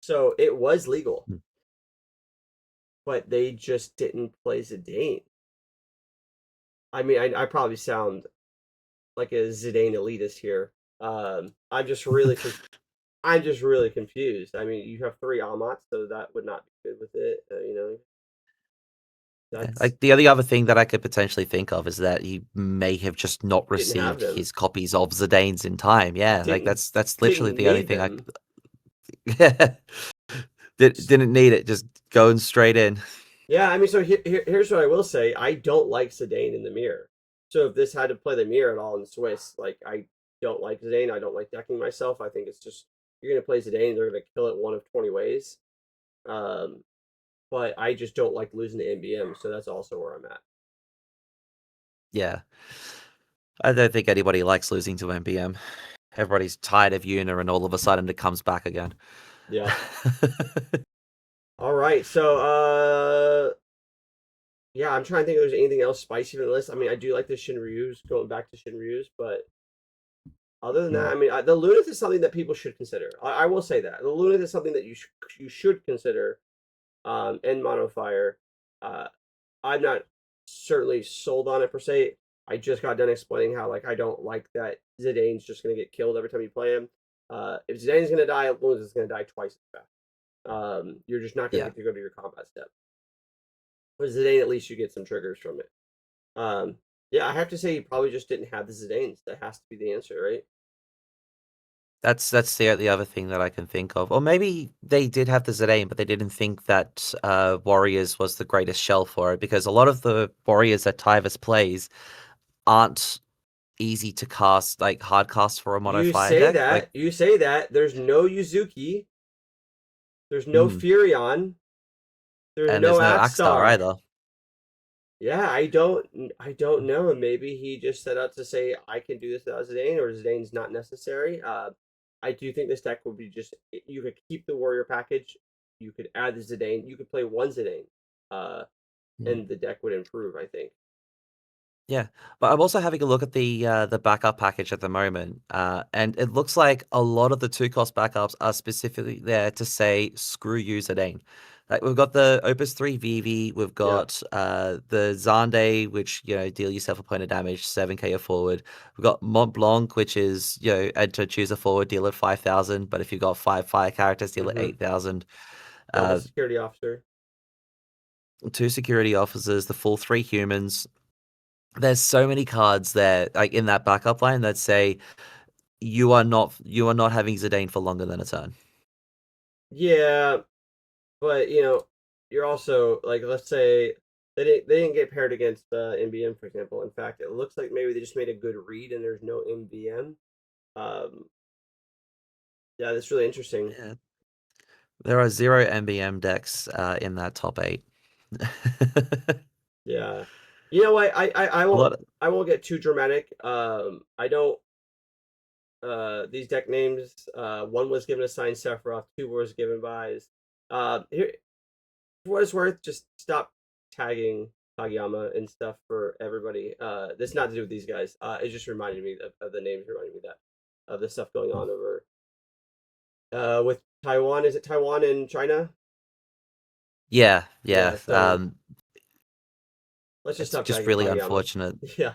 So it was legal, Hmm. but they just didn't play Zidane. I mean, I probably sound like a Zidane elitist here. I'm just really confused. I mean, you have 3 Amats, so that would not be good with it. Yeah, That's like the only other thing that I could potentially think of is that he may have just not didn't have received them. his copies of Zidane's in time. Yeah, like Didn't that's literally didn't the only need thing I them. didn't need it, just going straight in. Yeah, I mean, so here's what I will say. I don't like Zidane in the mirror. So if this had to play the mirror at all in Swiss, like I don't like Zidane. I don't like decking myself. I think it's just you're gonna play Zidane, they're gonna kill it one of 20 ways. Um, but I just don't like losing to NBM, so that's also where I'm at. Yeah. I don't think anybody likes losing to MBM. Everybody's tired of Una, and all of a sudden it comes back again. Yeah. All right. So yeah, I'm trying to think if there's anything else spicy in the list. I mean, I do like the Shinryu's, going back to Shinryu's, but other than that, Mm. I mean, the Lunith is something that people should consider. I will say that the Lunith is something that you should consider. and Mono Fire. Uh, I'm not certainly sold on it per se. I just got done explaining how like I don't like that Zidane's just gonna get killed every time you play him. If Zidane's gonna die, Luz is gonna die twice as fast. You're just not gonna Yeah. get to go to your combat step. With Zidane, at least you get some triggers from it. Um, yeah, I have to say you probably just didn't have the Zidanes. That has to be the answer, right? That's the other thing that I can think of. Or maybe they did have the Zidane, but they didn't think that Warriors was the greatest shell for it, because a lot of the Warriors that Tyvus plays aren't easy to cast, like hard cast for a mono You fire say deck. Like, that. You say that. There's no Yuzuki. There's no mm, Furion. There's and no there's no Axstar Axstar. either. Yeah, I don't know. Maybe he just set out to say I can do this without Zidane, or Zidane's not necessary. I do think this deck would be just you could keep the warrior package, you could add the Zidane, you could play one Zidane, uh, Mm. and the deck would improve. I think. Yeah, but I'm also having a look at the backup package at the moment, and it looks like a lot of the two cost backups are specifically there to say screw you, Zidane. Like we've got the Opus 3 Vivi, we've Yeah. got the Zande, which deal yourself a point of damage, 7k a forward. We've got Mont Blanc, which is enter choose a forward, deal at 5,000, but if you've got 5 fire characters, deal at Mm-hmm. 8,000. Double Uh, security officer. two security officers, the full 3 humans. There's so many cards there, like in that backup line, that say you are not having Zidane for longer than a turn. Yeah, but you're also like, let's say they didn't get paired against MBM, for example. In fact, it looks like maybe they just made a good read and there's no MBM. Um, yeah, that's really interesting. Yeah. There are 0 MBM decks in that top 8. Yeah, you know what? I A won't lot. Of, get too dramatic. I don't. These deck names. One was given a signed Sephiroth. Two was given buys. Here, for what it's worth, just stop tagging Kageyama and stuff for everybody. This not to do with these guys. It just reminded me of the names, reminding me that of the stuff going on over with Taiwan. Is it Taiwan and China? yeah, yeah. Yeah. So let's just It's stop just tagging really Kageyama. unfortunate. Yeah.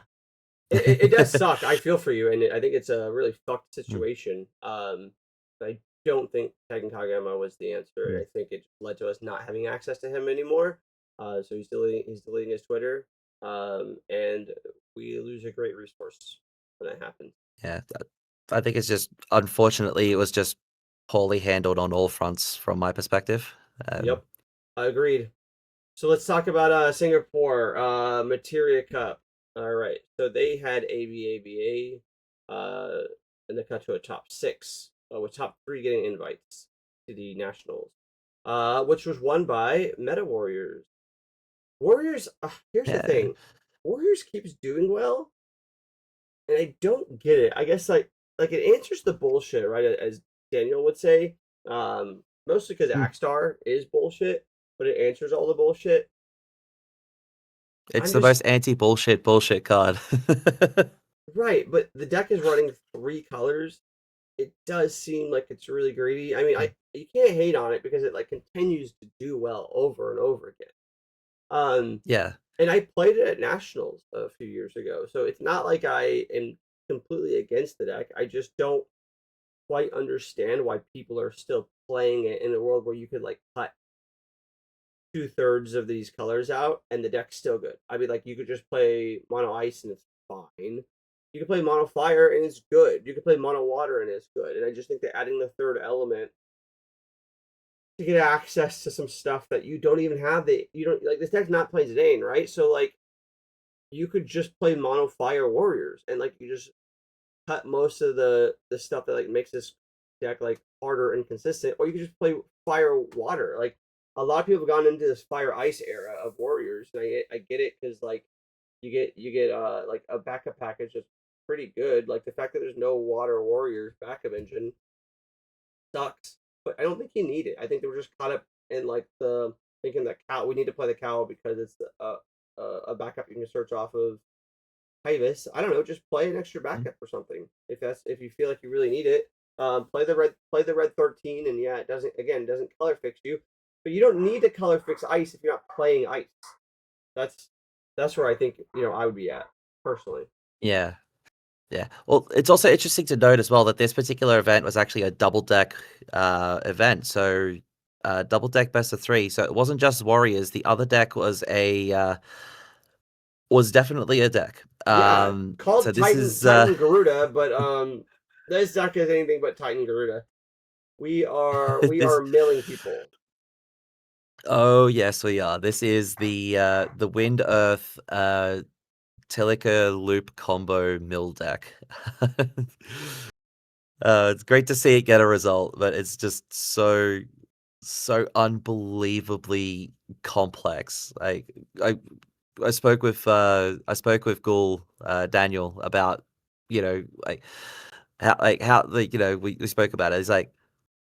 It does suck. I feel for you, and I think it's a really fucked Mm, situation. I don't think tagging Kageyama was the answer, and mm, I think it led to us not having access to him anymore. So he's deleting his Twitter, and we lose a great resource when that happens. yeah, I think it's just unfortunately it was just poorly handled on all fronts from my perspective. Um, Yep, agreed. So let's talk about Singapore, Materia Cup. All right, so they had ABABA, and they cut to a top six, with top three getting invites to the nationals, which was won by Meta Warriors. Warriors. Here's the yeah, thing, Warriors keeps doing well, and I don't get it. I guess like it answers the bullshit, right? As Daniel would say, mostly because mm. Axstar is bullshit, but it answers all the bullshit. It's I'm the just most anti-bullshit card. right, but the deck is running three colors. It does seem like it's really greedy. I mean, I you can't hate on it because it like continues to do well over and over again. Um, Yeah. and I played it at nationals a few years ago, so it's not like I am completely against the deck. I just don't quite understand why people are still playing it in a world where you could like cut 2/3 of these colors out and the deck's still good. I mean, like you could just play mono ice and it's fine. You can play mono fire and it's good. You can play mono water and it's good. And I just think that adding the third element to get access to some stuff that you don't even have, that you don't like, this deck's not playing Zidane, right? So like you could just play mono fire warriors and like you just cut most of the stuff that like makes this deck like harder and consistent, or you could just play fire water. Like a lot of people have gone into this fire ice era of warriors, and I get it because like you get like a backup package that's pretty good. Like the fact that there's no water warriors backup engine sucks, but I don't think you need it. I think they were just caught up in like the thinking that cow we need to play the cow because it's a backup you can search off of Hyvis. I don't know, just play an extra Mm. backup or something. If you feel like you really need it. Play the red 13, and yeah, it doesn't color fix you. but you don't need to color fix ice if you're not playing ice. That's that's where I think I would be at personally. Yeah. Yeah. Well, it's also interesting to note as well that this particular event was actually a double deck event. So double deck best of three. So it wasn't just Warriors. The other deck was definitely a deck. Yeah, So called this Titan is Titan Garuda, but this deck is anything but Titan Garuda. We are this. milling people. Oh yes, we are. This is the Wind Earth Telica Loop combo mill deck. It's great to see it get a result, but it's just so unbelievably complex. I I spoke with Ghoul Daniel about like how we spoke about it. It's like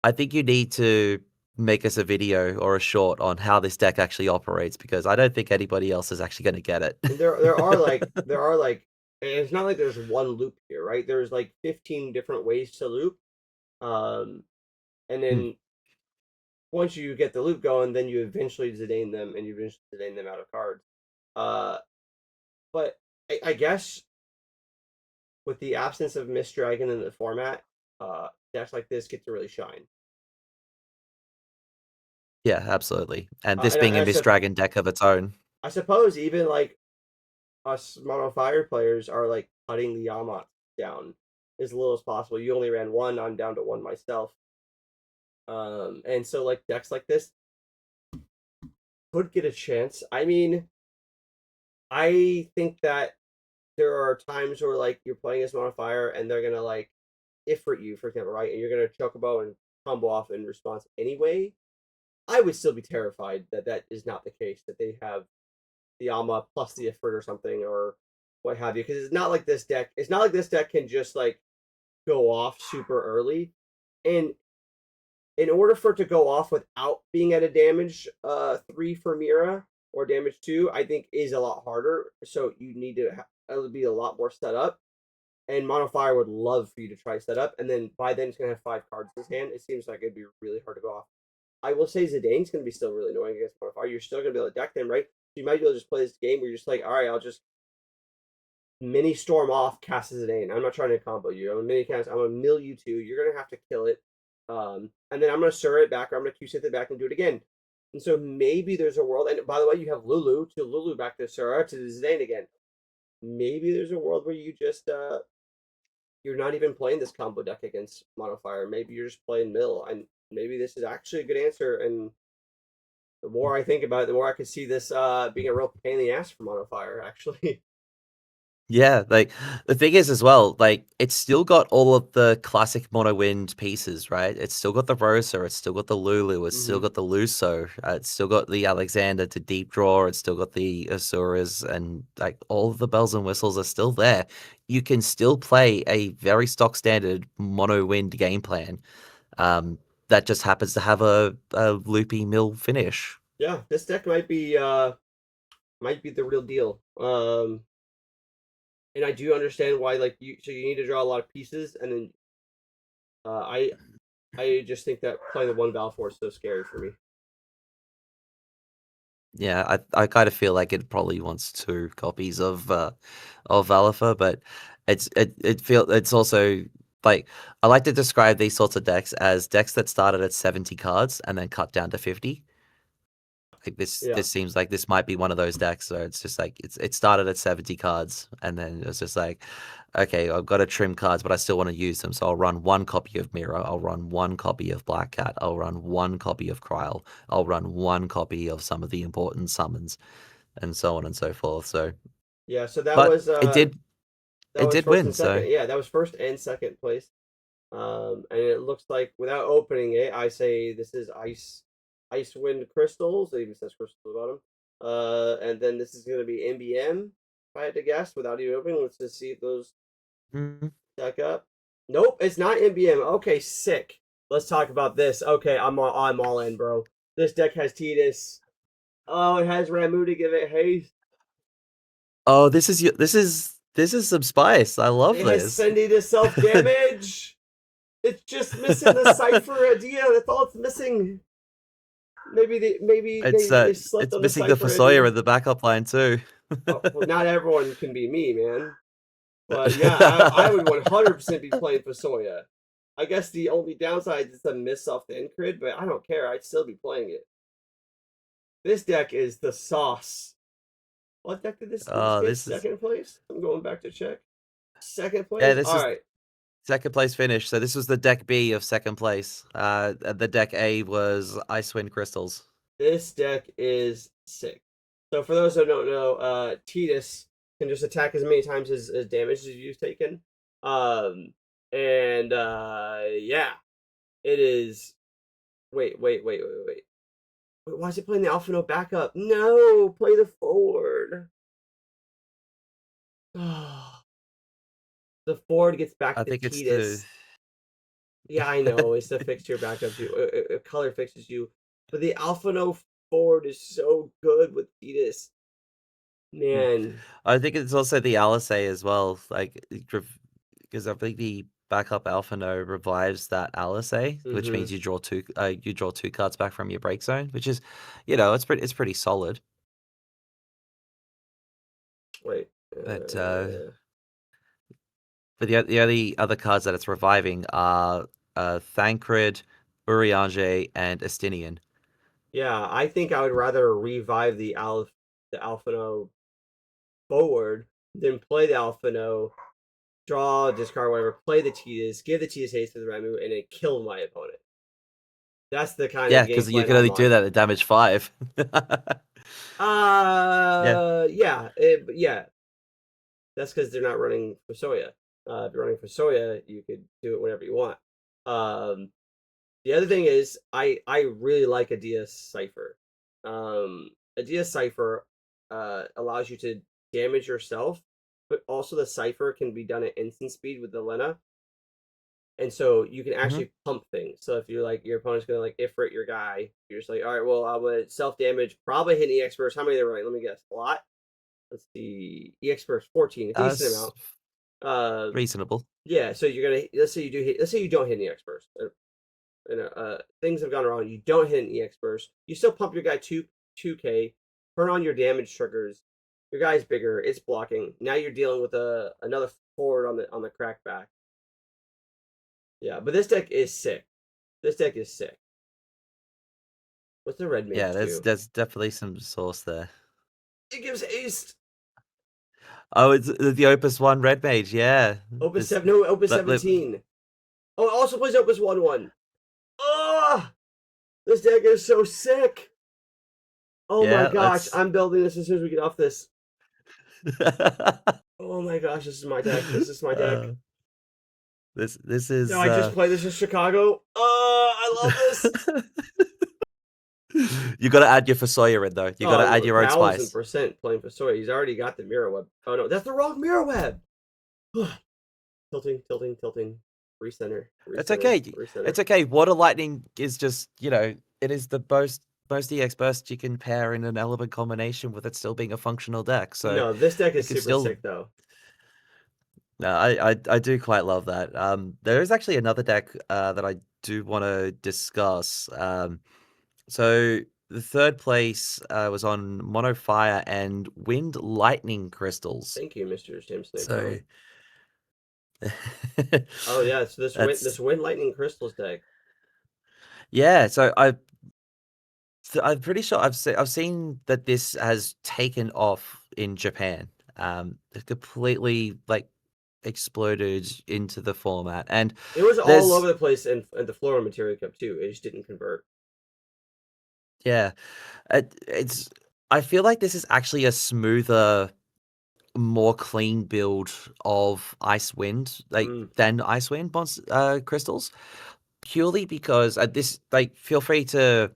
I think you need to make us a video or a short on how this deck actually operates because I don't think anybody else is actually going to get it. And there are like and it's not like there's one loop here, right? There's like 15 different ways to loop. Um and Hmm. then once you get the loop going, then you eventually Zidane them and you eventually Zidane them out of cards. Uh but I guess with the absence of Mist Dragon in the format, decks like this get to really shine. Yeah, absolutely. And Uh, this and I, being a I, Miss sup- Dragon deck of its own. I suppose even like us mono fire players are like cutting the Yamat down as little as possible. You only ran one, I'm down to one myself. And so like decks like this could get a chance. I mean, I think that there are times where like you're playing as mono fire and they're gonna like ifrit you, for example, right? And you're gonna chocobo and combo off in response anyway. I would still be terrified that that is not the case. That they have the Alma plus the Ifrit or something or what have you. Because it's not like this deck. It's not like this deck can just like go off super early. And in order for it to go off without being at a damage 3 for Mira or damage 2, I think is a lot harder. So you need to be a lot more set up. And Mono Fire would love for you to try set up, and then by then it's gonna have 5 cards in his hand. It seems like it'd be really hard to go off. I will say Zidane's gonna be still really annoying against Mono Fire. You're still gonna be able to deck them, right? So you might be able to just play this game where you're just like, all right, I'll just mini storm off, cast Zidane. I'm not trying to combo you. I'm a mini cast. I'm gonna mill you two. You're gonna have to kill it, and then I'm gonna Sur it back, or I'm gonna Q-Sith it back and do it again. And so maybe there's a world. And by the way, you have Lulu back to Sura to Zidane again. Maybe there's a world where you just you're not even playing this combo deck against Mono Fire. Maybe you're just playing Mill, and maybe this is actually a good answer. And the more I think about it, the more I could see this being a real pain in the ass for Mono Fire. Actually, Yeah, like the thing is as well, like it's still got all of the classic mono wind pieces, right? It's still got the Rosa, it's still got the Lulu, it's still mm-hmm. got the Luso, it's still got the Alexander to deep draw, it's still got the Asuras, and like all of the bells and whistles are still there. You can still play a very stock standard mono wind game plan, that just happens to have a loopy mill finish. Yeah, this deck might be the real deal. And I do understand why like you need to draw a lot of pieces, and then I just think that playing the one Balfour is so scary for me. Yeah, I kind of feel like it probably wants 2 copies of Valifer, but it's also like I like to describe these sorts of decks as decks that started at 70 cards and then cut down to 50. Like Yeah, this seems like this might be one of those decks where it's just like it started at 70 cards and then it's just like, okay, I've got to trim cards, but I still want to use them. So I'll run 1 copy of Mirror, I'll run 1 copy of Black Cat, I'll run 1 copy of Kryl, I'll run 1 copy of some of the important summons, and so on and so forth. So yeah. So but that it was did first win, and so second. Yeah, that was first and second place. And it looks like without opening it, I say this is ice wind crystals. It even says crystals about them. And then this is going to be MBM. If I had to guess, without even opening, let's just see if those mhm. stack up. Nope, it's not MBM. Okay, sick. Let's talk about this. Okay, I'm all in, bro. This deck has Tidus. Oh, it has Ramu to give it haste. Oh, this is some spice. I love It has this. Sendy to self damage. It's just missing the Cipher idea. That's all it's missing. Maybe they slept it's on the missing the cipher Fasoya and in the backup line too. well, not everyone can be me, man. But yeah, I would 100% be playing Fasoya. I guess the only downside is the miss off the end grid, but I don't care. I'd still be playing it. This deck is the sauce. What deck did this Oh, get? this is Second place? I'm going back to check. Second yeah, place? this is Alright. second place finish. So this was the deck B of second place. The deck A was Icewind Crystals. This deck is sick. So for those who don't know, Tidus can just attack as many times as damage as you've taken. Um and yeah. It is wait. Why is it playing the Alpha no backup? No, play the forward. The forward gets back I the think it's the Tidus. Yeah, I know. It's the fixture backups you. Color fixes you. But the Alpha no forward is so good with Tidus. Man. I think it's also the Alisei as well, like because I think the backup Alphino revives that Alisei, which Mm-hmm. means you draw two cards back from your break zone, which is, it's pretty solid. Wait. But Uh, but the only other cards that it's reviving are Thancred, Urianger, and Estinian. yeah, I think I would rather revive the Alphino forward than play the Alphino, draw, discard, whatever, play the Tidus, give the Tidus haste with the Remu, and then kill my opponent. That's the kind Yeah, of game because you plan can I'm only do on. that at damage 5. Yeah. Yeah. That's because they're not running for Soya. If you're running for Soya, you could do it whenever you want. Um, the other thing is, I really like Adia Cipher. Adia Cipher allows you to damage yourself, but also the Cipher can be done at instant speed with the Lena, and so you can Hmm. actually pump things. So if you're like your opponent's gonna like Ifrit your guy, you're just like, all right, well, I'm gonna self damage, probably hit EX burst. How many they're running? Let me guess, a lot. Let's see, EX burst 14, a decent That's amount. Uh, reasonable. yeah. So you're gonna let's say you do hit, let's say you don't hit an EX burst. Things have gone wrong. You don't hit an EX burst. You still pump your guy 2K. Turn on your damage triggers. Your guy's bigger. It's blocking. Now you're dealing with another forward on the crackback. Yeah, but this deck is sick. This deck is sick. What's the red Yeah, mage there's do? there's definitely some sauce there. It gives haste. Oh, it's the Opus One Red Mage. Yeah, Opus this seven. No, Opus let, let, 17. Oh, it also plays Opus 1/1. Oh, this deck is so sick. Oh my yeah, gosh, let's. I'm building this as soon as we get off this. Oh my gosh, this is my deck. This is my deck. uh, this No, is I just played this in Chicago. I love this. you got to add your Fasoya in though. You got to Oh, add your own spice. 1000% playing for Soy. He's already got the mirror web. Oh no, that's the wrong mirror web. Tilting. Recenter, It's recenter, okay. recenter. It's okay. Water Lightning is just, it is the most EX burst you can pair in an element combination with it still being a functional deck. So No, this deck it is can super still. sick though. No, I do quite love that. There is actually another deck that I do want to discuss. So the third place was on Mono Fire and Wind Lightning Crystals. Thank you, Mr. Jim So Snakebone. Oh yeah, so that's this wind lightning crystals deck. yeah. I'm pretty sure I've seen that this has taken off in Japan. It completely like exploded into the format, and It was all over there's the place in the Flora Material Cup too. It just didn't convert. yeah, it's. I feel like this is actually a smoother, more clean build of Icewind, like Mm. than Icewind crystals, purely because this like feel free to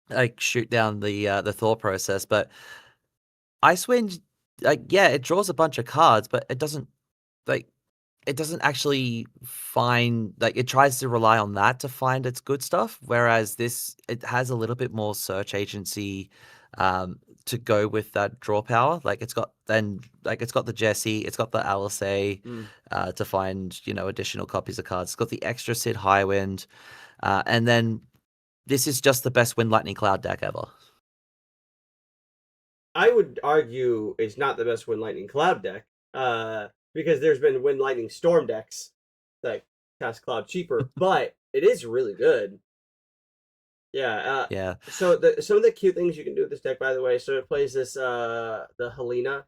like shoot down the thought process, but Icewind, like yeah, it draws a bunch of cards, but like it doesn't actually find like it tries to rely on that to find its good stuff, whereas this it has a little bit more search agency to go with that draw power. Like it's got the Jesse, it's got the Alisei Mm. to find additional copies of cards. It's got the extra Sid Highwind, and then this is just the best Wind Lightning Cloud deck ever. I would argue it's not the best Wind Lightning Cloud deck, because there's been Wind Lightning Storm decks that cast Cloud cheaper, but it is really good. Yeah. Yeah. So some of the cute things you can do with this deck, by the way. So it plays this the Helena,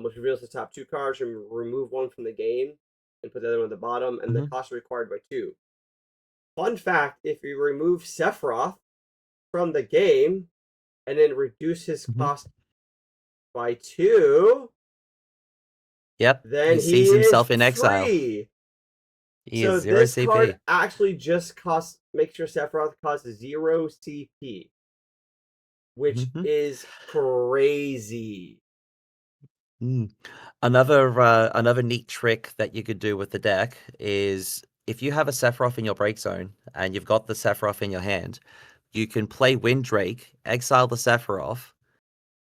which reveals the top two cards and remove one from the game and put the other one at the bottom, and the Hmm. cost required by two. Fun fact: if you remove Sephiroth from the game and then reduce his Hmm. cost by two, Yep. then He he sees is himself in exile. free. He is So zero this CP. card actually just costs makes your Sephiroth cost 0 CP, which Hmm. is crazy. Mm. Another neat trick that you could do with the deck is if you have a Sephiroth in your break zone and you've got the Sephiroth in your hand, you can play Windrake, exile the Sephiroth,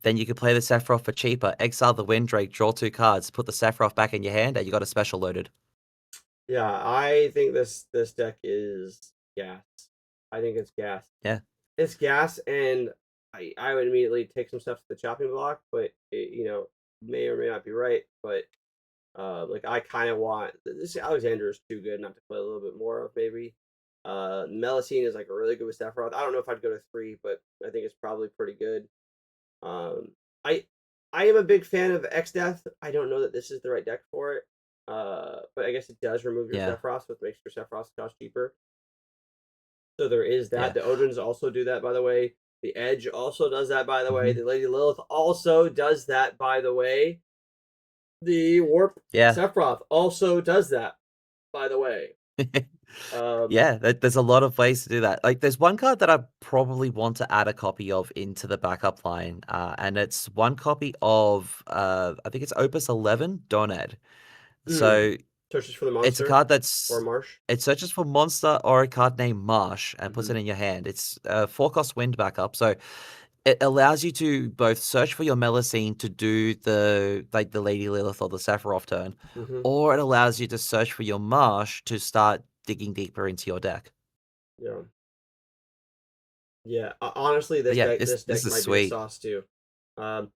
then you can play the Sephiroth for cheaper, exile the Windrake, draw two cards, put the Sephiroth back in your hand, and you got a special loaded. Yeah, I think this deck is gas. I think it's gas. Yeah. It's gas, and I would immediately take some stuff to the chopping block, but may or may not be right. But like I kind of want this. Alexander is too good not to play a little bit more of maybe. Melusine is like really good with Sephiroth. I don't know if I'd go to three, but I think it's probably pretty good. Um, I I am a big fan of X Death. I don't know that this is the right deck for it. But I guess it does remove your Yeah. Sephiroth, which makes your Sephiroth cost cheaper. So there is that. Yeah. The Odins also do that, by the way. The Edge also does that, by the way. Hmm. The Lady Lilith also does that, by the way. The Warp Yeah. Sephiroth also does that, by the way. Um, Yeah, there's a lot of ways to do that. Like, there's one card that I probably want to add a copy of into the backup line, and it's one copy of I think it's Opus 11, Donad. mm, So Searches for the it's a monster card or that's marsh. it searches for monster or a card named Marsh and puts it Mm-hmm. in your hand. It's a 4-cost wind backup, so it allows you to both search for your Melusine to do the Lady Lilith or the Sephiroth turn, Mm-hmm. or it allows you to search for your Marsh to start digging deeper into your deck. Yeah. Yeah. Honestly, But yeah, this this deck is might be the sweet. sauce too. And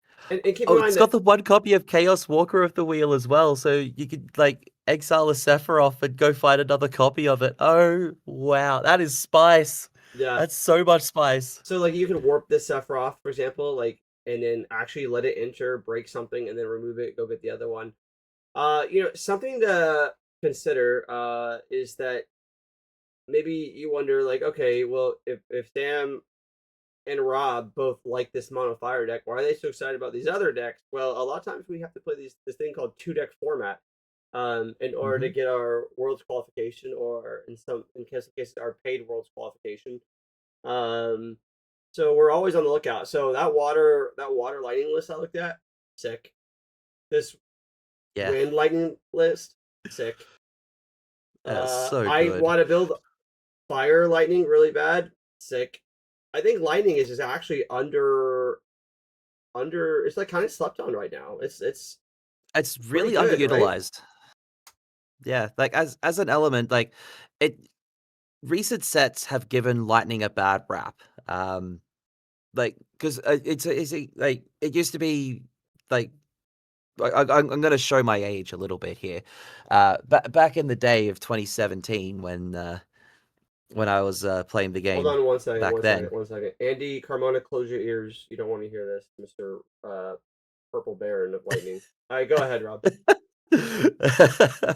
keep in Oh, mind it's that got the one copy of Chaos Walker of the Wheel as well, so you could like exile a Sephiroth and go find another copy of it. Oh wow, that is spice. yeah. That's so much spice. So like you can warp this Sephiroth, for example, like and then actually let it enter, break something, and then remove it, go get the other one. Something to consider is that maybe you wonder like, okay, well if Sam and Rob both like this mono fire deck, why are they so excited about these other decks? Well, a lot of times we have to play this thing called two deck format, in order to Hmm. get our worlds qualification, or in cases our paid worlds qualification. Um, so we're always on the lookout. So that water lightning list I looked at, sick. This Yeah, wind lightning list, sick. that's so I good. want to build fire lightning really bad, sick. I think lightning is just actually under it's like kind of slept on right now. It's It's pretty really good, right? underutilized. Yeah, like as an element, like it recent sets have given lightning a bad rap. Like because like it used to be like I'm going to show my age a little bit here. Back in the day of 2017, when I was playing the Hold game on one second, back then. 1 second. Andy Carmona, close your ears. You don't want to hear this, Mister Purple Baron of Lightning. All right, go ahead, Rob.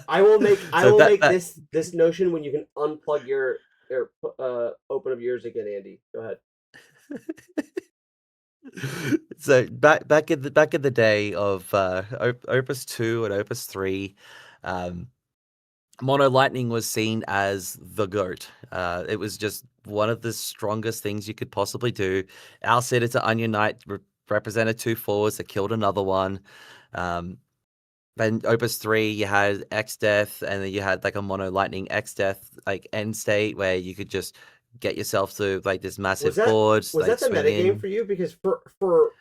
I So will back make back this notion when you can unplug your open up yours again, Andy. Go ahead. so back in the day of Opus 2 and Opus 3, um, Mono Lightning was seen as the GOAT. It was just one of the strongest things you could possibly do. Alcid to Onion Knight represented two forwards that killed another one. Um, then Opus 3, you had X Death, and then you had like a Mono Lightning X Death like end state where you could just get yourself to like this Was massive that board, was like that the swing metagame in. for you? Because for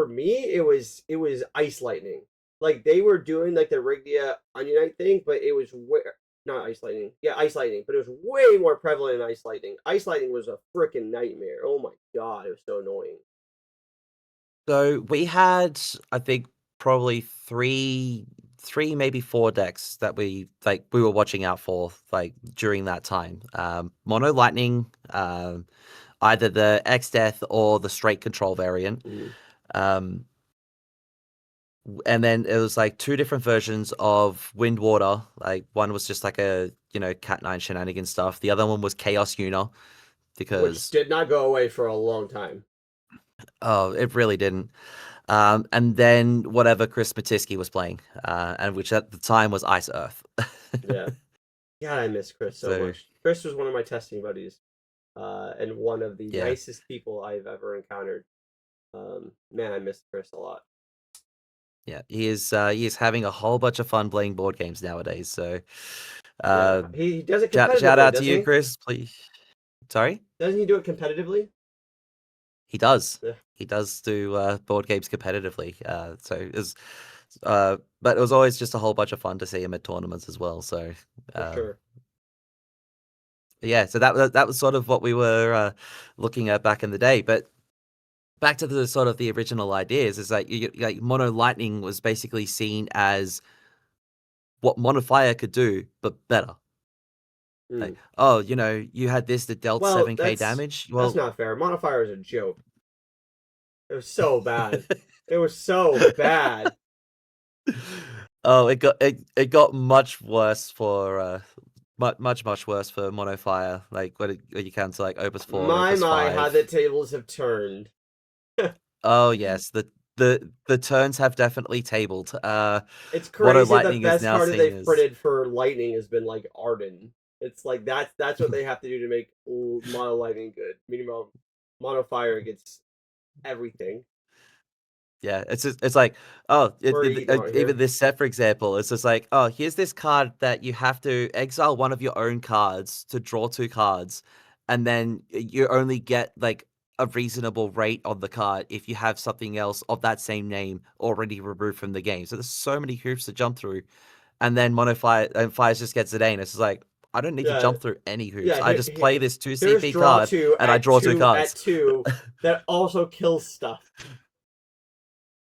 me it was Ice Lightning. Like they were doing like the Rigdia Onion Knight thing, but it was not ice lightning. Yeah, ice lightning, but it was way more prevalent in ice lightning. Ice lightning was a freaking nightmare. Oh my god, it was so annoying. So we had, I think, probably three, maybe four decks that we were watching out for like during that time. Mono Lightning, either the X Death or the straight control variant. Mm. Um, and then it was like two different versions of Wind Water. Like one was just like a Cat 9 shenanigan stuff. The other one was Chaos Una Which because did not go away for a long time. oh, it really didn't. And then whatever Chris Matisky was playing, and which at the time was Ice Earth. Yeah. God, I miss Chris so So much. Chris was one of my testing buddies, and one of the yeah, nicest people I've ever encountered. Man, I miss Chris a lot. yeah, he is having a whole bunch of fun playing board games nowadays. So uh, Yeah, he does it shout competitively, out to doesn't you, he? Chris. Please, sorry, Doesn't he do it competitively? he does. Yeah, He does do board games competitively. But it was always just a whole bunch of fun to see him at tournaments as well. So for um, sure. yeah, so that was sort of what we were looking at back in the day. But back to the sort of the original ideas is like like Mono Lightning was basically seen as what Mono Fire could do, but better. Like, Mm. oh, you had this that dealt Well, 7k damage. that's Well, not fair. Modifier is a joke. It was so bad. It was so bad. oh, it got much worse for much worse for Mono Fire. Like when you count to like Opus 4 and Opus My, how 5. the tables have turned. Oh yes, the turns have definitely tabled. It's Mono crazy. The Lightning is best now card that seen they've as printed for Lightning has been like Arden. It's like that's what they have to do to make Mono Lightning good. Meanwhile, Mono Fire gets everything. yeah, it's like oh, We're eating out even here. this set for example, it's just like oh, here's this card that you have to exile one of your own cards to draw two cards, and then you only get like a reasonable rate on the card if you have something else of that same name already removed from the game. So there's so many hoops to jump through, and then Mono Fire and Fires just gets Zidane. It's just like I don't need to Yeah, jump through any hoops. yeah. I just play this two Here's CP draw card two and I draw two at cards. two that also kills stuff.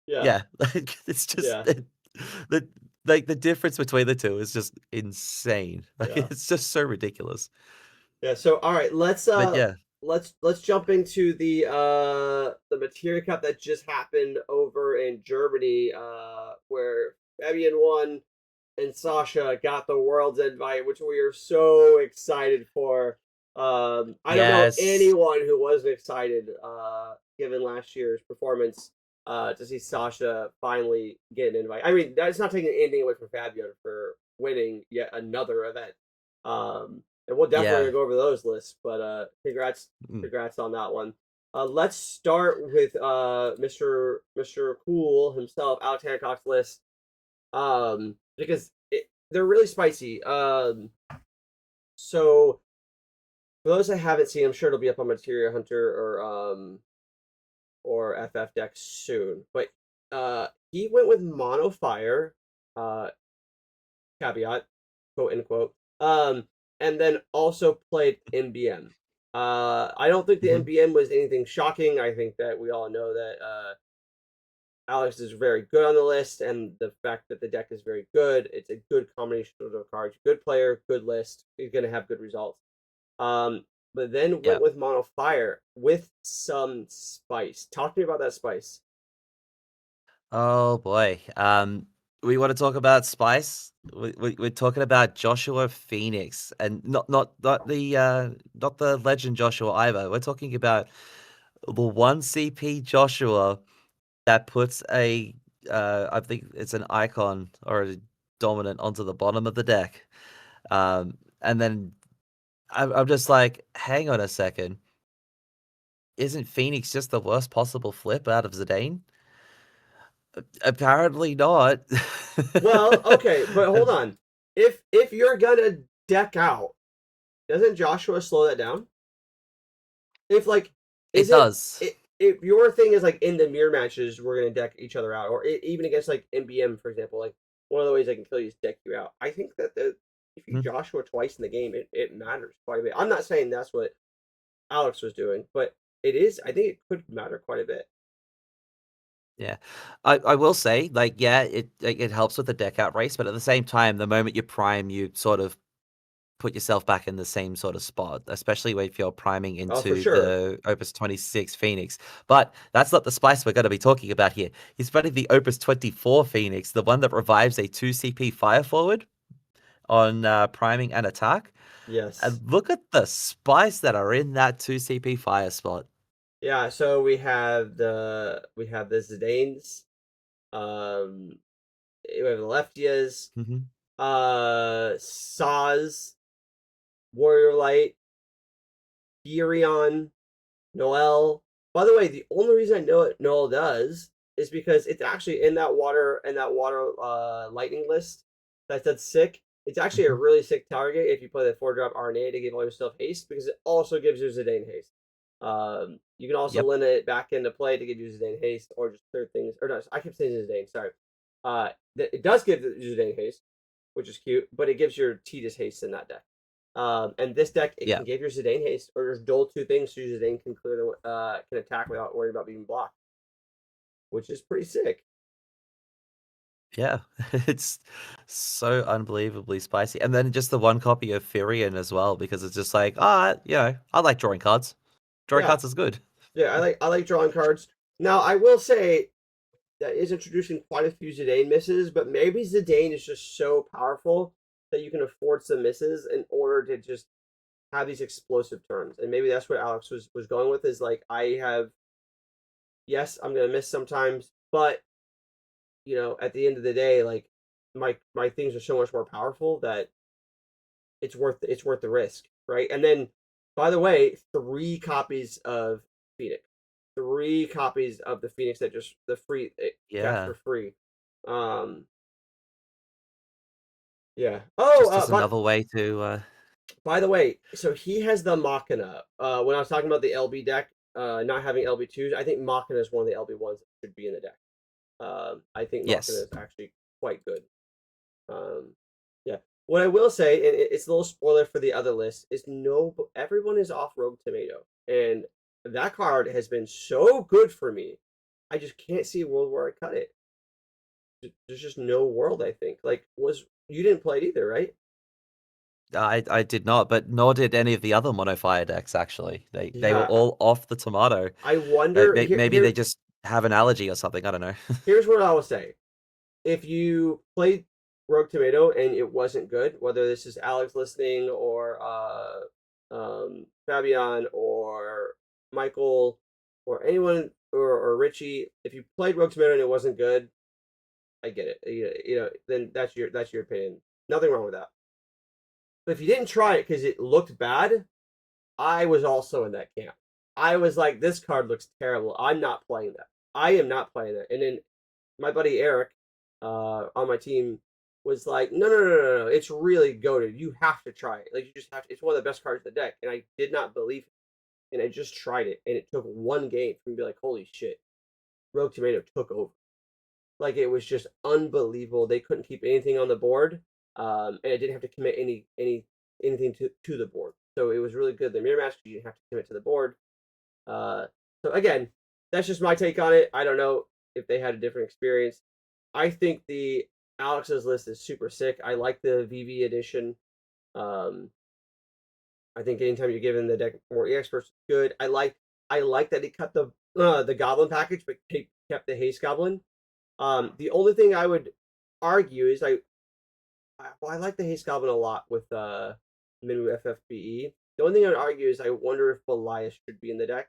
Yeah, Yeah, like it's just yeah, the like the difference between the two is just insane. Like yeah. it's just so ridiculous. Yeah, so all right, But yeah, let's jump into the Materia Cup that just happened over in Germany, where Fabian won and Sasha got the world's invite, which we are so excited for. I don't know yes, anyone who wasn't excited, given last year's performance, to see Sasha finally get an invite. I mean, that's not taking anything away from Fabian for winning yet another event. And we'll definitely yeah, go over those lists, but mm, congrats on that one. Let's start with Mr. Cool himself, Alex Hancock's list, because they're really spicy. So for those that haven't seen, I'm sure it'll be up on Materia Hunter or FF Deck soon. But he went with Mono Fire, uh, caveat, quote unquote. And then also played MBM. I don't think the mhm, MBM was anything shocking. I think that we all know that Alex is very good on the list, and the fact that the deck is very good, it's a good combination of cards. Good player, good list. He's going to have good results. Um, but then yeah. went with Mono Fire with some spice. Talk to me about that spice. Oh boy, we want to talk about Spice. We're talking about Joshua Phoenix, and not the legend Joshua either. We're talking about the one CP Joshua that puts I think it's an icon or a dominant onto the bottom of the deck. And then I'm just like, hang on a second. Isn't Phoenix just the worst possible flip out of Zidane? Apparently not. Well, okay, but hold on. If you're gonna deck out, doesn't Joshua slow that down? If like, It is it does. if your thing is like in the mirror matches, we're gonna deck each other out, or even against like MBM, for example, like one of the ways I can kill you is deck you out. I think that if you Mhm. Joshua twice in the game, it matters quite a bit. I'm not saying that's what Alex was doing, but it is. I think it could matter quite a bit. Yeah. I will say, like, yeah, it helps with the deck out race, but at the same time, the moment you prime, you sort of put yourself back in the same sort of spot, especially if you're priming Oh, for into sure. the Opus 26 Phoenix. But that's not the spice we're going to be talking about here. He's running the Opus 24 Phoenix, the one that revives a 2 CP fire forward on priming and attack. And Yes. look at the spice that are in that 2 CP fire spot. Yeah. So we have the Zidanes. Um, we have the Leftias. Mhm. Saz, Warrior Light, Furion, Noel. By the way, the only reason I know what Noel does is because it's actually in that water lightning list. That's sick. It's actually a Mhm. really sick target if you play the 4-drop RNA to give all yourself haste because it also gives you Zidane haste. You can also Yep. lend it back into play to give you Zidane haste or just clear things. Or no, I keep saying Zidane. Sorry. It does give Zidane haste, which is cute, but it gives your Tidus haste in that deck. And this deck, it Yeah. can give your Zidane haste, or just duel two things so your Zidane can clear can attack without worrying about being blocked, which is pretty sick. Yeah, it's so unbelievably spicy. And then just the one copy of Firion as well, because it's just like, I like drawing cards. Drawing Yeah, cards is good. yeah, I like drawing cards. Now I will say that is introducing quite a few Zidane misses, but maybe Zidane is just so powerful that you can afford some misses in order to just have these explosive turns. And maybe that's what Alex was going with is like I have yes, I'm gonna miss sometimes, but at the end of the day, like my things are so much more powerful that it's worth the risk, right? And then, by the way, 3 copies of Phoenix, 3 copies of the Phoenix that just the free it cast Yeah, for free. Um, yeah. Oh, just as but another way to, by the way, so he has the Machina. When I was talking about the LB deck, not having LB2s, I think Machina is one of the LB1s that should be in the deck. I think Machina yes. is actually quite good. Um, yeah. What I will say, and it's a little spoiler for the other list, is no, everyone is off Rogue Tomato, and that card has been so good for me. I just can't see a world where I cut it. There's just no world. I think like was you didn't play it either, right? I did not, but nor did any of the other monofire decks, actually. They were Yeah. all off the tomato. I wonder here Maybe they here just have an allergy or something. I don't know. here's what I will say. If you played Rogue Tomato and it wasn't good, whether this is Alex listening or Fabian or Michael or anyone or Richie, if you played Rogue Tomato and it wasn't good, I get it. Then that's your opinion. Nothing wrong with that. But if you didn't try it because it looked bad, I was also in that camp. I was like, this card looks terrible. I'm not playing that. I am not playing that. And then my buddy Eric on my team was like, no, no, no, no, no, it's really goaded. You have to try it. Like you just have to. It's one of the best cards in the deck, and I did not believe it. And I just tried it, and it took one game for me to be like, holy shit, Rogue Tomato took over. Like it was just unbelievable. They couldn't keep anything on the board, and it didn't have to commit anything to the board. So it was really good. The mirror match, you didn't have to commit to the board. Uh, so again, that's just my take on it. I don't know if they had a different experience. I think the Alex's list is super sick. I like the VV edition. Um, I think anytime you're giving the deck more experts, good. I like that he cut the Goblin package, but kept the Haste Goblin. The only thing I would argue is I like the Haste Goblin a lot with Minu FFBE. The only thing I'd argue is I wonder if Belias should be in the deck.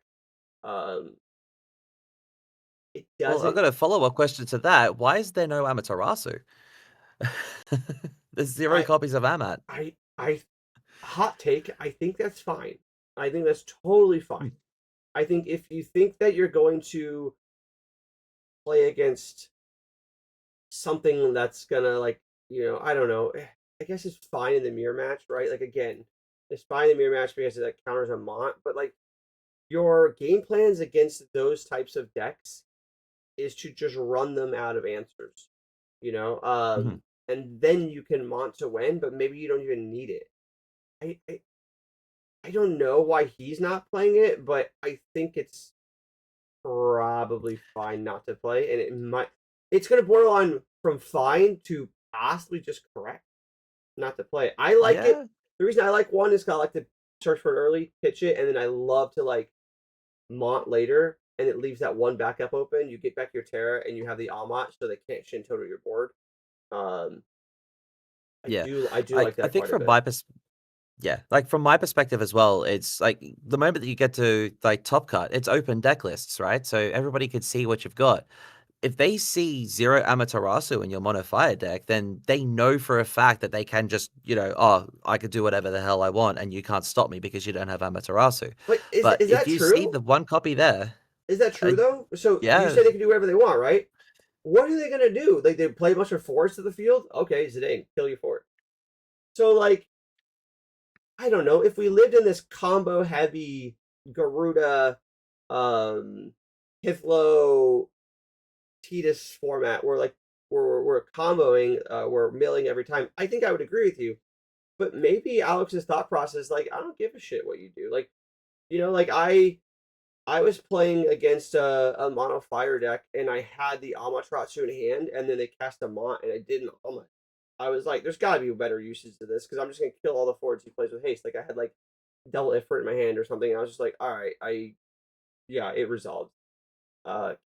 Um, it Well, I've doesn't. got a follow-up question to that. Why is there no Amaterasu? There's zero I copies of Amat. I hot take. I think that's fine. I think that's totally Hmm. fine. I think if you think that you're going to play against something that's gonna I don't know. I guess it's fine in the mirror match, right? Like again, it's fine in the mirror match because it counters a Mont, but like your game plans against those types of decks is to just run them out of answers. You know, Mhm. and then you can Mont to win, but maybe you don't even need it. I, I I don't know why he's not playing it, but I think it's probably fine not to play, and it's gonna borderline from fine to possibly just correct not to play. I like it. Yeah, The reason I like one is 'cause I like to search for it early, pitch it, and then I love to like Mont later, and it leaves that one backup open. You get back your Terra, and you have the Almont, so they can't shin total your board. Um, yeah. I do like I that think quite a from bit. my yeah, like from my perspective as well, it's like the moment that you get to like top cut, it's open deck lists, right? So everybody could see what you've got. If they see zero Amaterasu in your mono fire deck, then they know for a fact that they can just, oh, I could do whatever the hell I want and you can't stop me because you don't have Amaterasu. But But is if that you see true? the one copy there, Is that uh, true though? So you yeah, said they can do whatever they want, right? What are they gonna do? Like they play a bunch of fours to the field? Okay, Zidane, kill your fort. So like I don't know if we lived in this combo heavy Garuda, um, Hithlo, Titus format where like we're comboing, we're milling every time. I think I would agree with you. But maybe Alex's thought process, like I don't give a shit what you do. Like like I was playing against a mono fire deck, and I had the Amaterasu in hand, and then they cast a Mont, and I didn't Ama. I was like, there's got to be better uses to this because I'm just gonna kill all the forwards he plays with haste. Like I had like double Ifrit in my hand or something. And I was just like, all right, yeah, it resolved.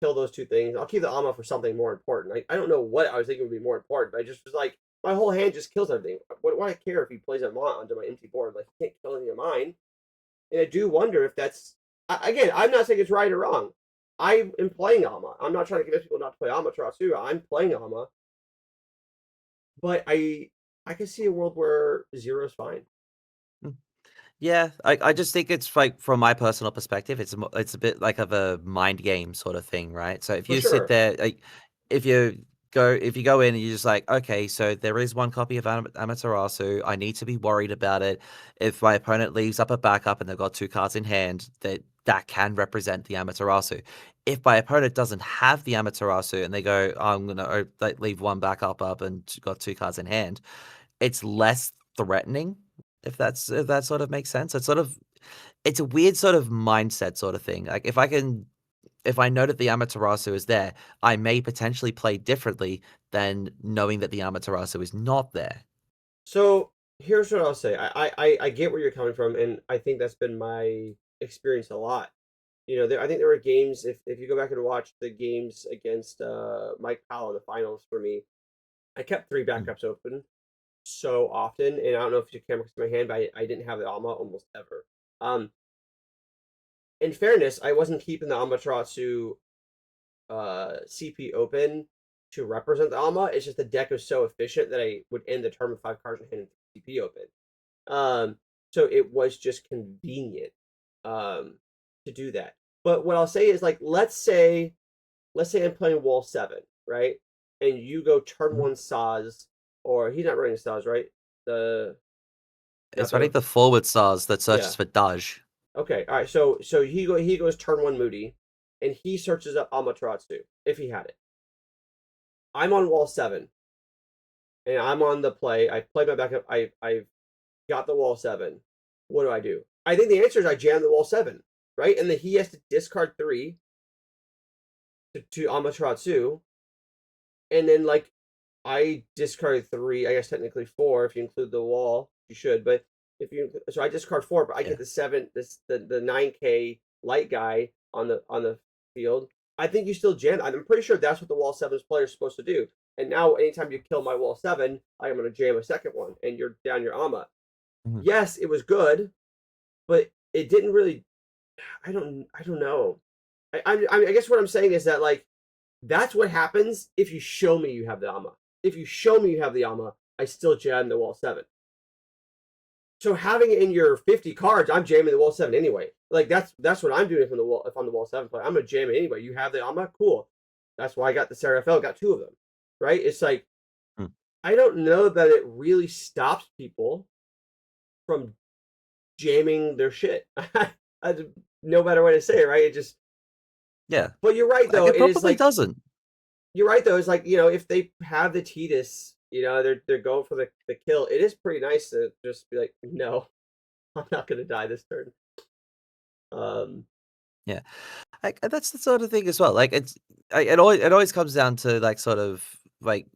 Kill those two things. I'll keep the Ama for something more important. I don't know what I was thinking would be more important, but I just was like, my whole hand just kills everything. What do I care if he plays a Mont onto my empty board? Like he can't kill any of mine. And I do wonder if that's again. I'm not saying it's right or wrong. I am playing Alma. I'm not trying to convince people not to play Amaterasu. I'm playing Alma, but I can see a world where Zero's fine. mm, yeah. I just think it's like from my personal perspective, it's a bit like of a mind game sort of thing, right? So if For you sit sure. there, like if you if you go in and you're just like, okay, so there is one copy of Amaterasu. I need to be worried about it. If my opponent leaves up a backup and they've got two cards in hand, that can represent the Amaterasu. If my opponent doesn't have the Amaterasu and they go, I'm gonna like, leave one backup up and got two cards in hand, it's less threatening. If that sort of makes sense. It's a weird sort of mindset sort of thing. Like if I know that the Amaterasu is there, I may potentially play differently than knowing that the Amaterasu is not there. So here's what I'll say. I get where you're coming from, and I think that's been my experience a lot. I think there were games. If you go back and watch the games against Mike Powell in the finals for me, I kept three Mm. backups open so often, and I don't know if you came across my hand, but I didn't have the Alma almost ever. Um, in fairness, I wasn't keeping the Amaterasu CP open to represent the Alma. It's just the deck was so efficient that I would end the turn with five cards in hand and CP open. Um, so it was just convenient um, to do that. But what I'll say is like let's say I'm playing wall 7, right? And you go turn Mhm. one Saz, or he's not running Saz, right? The not It's running the the forward stars that Yeah. searches for Daj. Okay, all right. So he goes turn one Moody, and he searches up Amaterasu if he had it. I'm on wall 7, and I'm on the play. I played my backup. I've got the wall 7. What do? I think the answer is I jam the wall 7, right? And then he has to discard 3 to Amaterasu, and then like I discarded 3. I guess technically 4 if you include the wall. You should, but if you so I discard 4, but I Yeah. get the 7, the 9K light guy on the field. I think you still jam. I'm pretty sure that's what the wall 7's player is supposed to do. And now anytime you kill my wall 7, I am going to jam a second one, and you're down your Ama. Mhm. Yes, it was good, but it didn't really. I don't know. I guess what I'm saying is that like that's what happens if you show me you have the Ama. If you show me you have the Ama, I still jam the wall 7. So having it in your 50 cards, I'm jamming the wall 7 anyway. Like that's what I'm doing from the wall. If I'm the wall 7 player, I'm gonna jam it anyway. You have the Ama, cool. That's why I got the Seraphel, got 2 of them. Right? It's like Mm. I don't know that it really stops people from jamming their shit. No better way to say it, right? It just Yeah. but you're right Like though. it It is probably like doesn't. you're right though. It's like if they have the Titus they're going for the kill. It is pretty nice to just be like, no, I'm not gonna die this turn. Um, Yeah. Like, that's the sort of thing as well. Like, it always comes down to, like, sort of, like,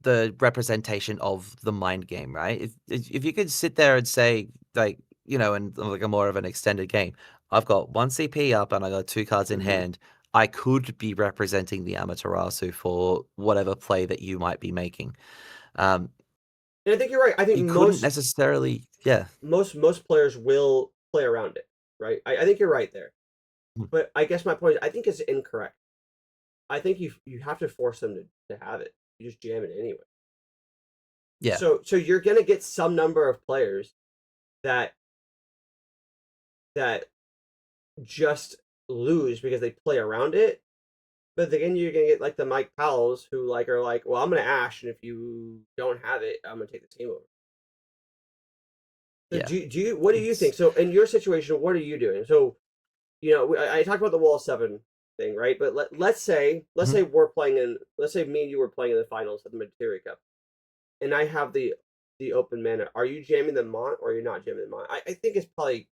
the representation of the mind game, right? If you could sit there and say, like, in, like, a more of an extended game, I've got 1 CP up and I got 2 cards in mhm. hand, I could be representing the Amaterasu for whatever play that you might be making. Um, And I think you're right. I think you couldn't necessarily, yeah. most players will play around it, right? I think you're right there. Mm, But I guess my point is, I think it's incorrect. I think you have to force them to have it. You just jam it anyway. yeah, So you're gonna get some number of players that that just lose because they play around it. But again, you're gonna get like the Mike Powells who like are like, well, I'm gonna Ash, and if you don't have it, I'm gonna take the team over. So yeah. do you what do you think? It's So in your situation, what are you doing? So I talked about the wall 7 thing, right? But let's Mhm. say we're playing in let's say me and you were playing in the finals of the Materia Cup, and I have the open mana. Are you jamming the Mont or are you not jamming the Mont? I think it's probably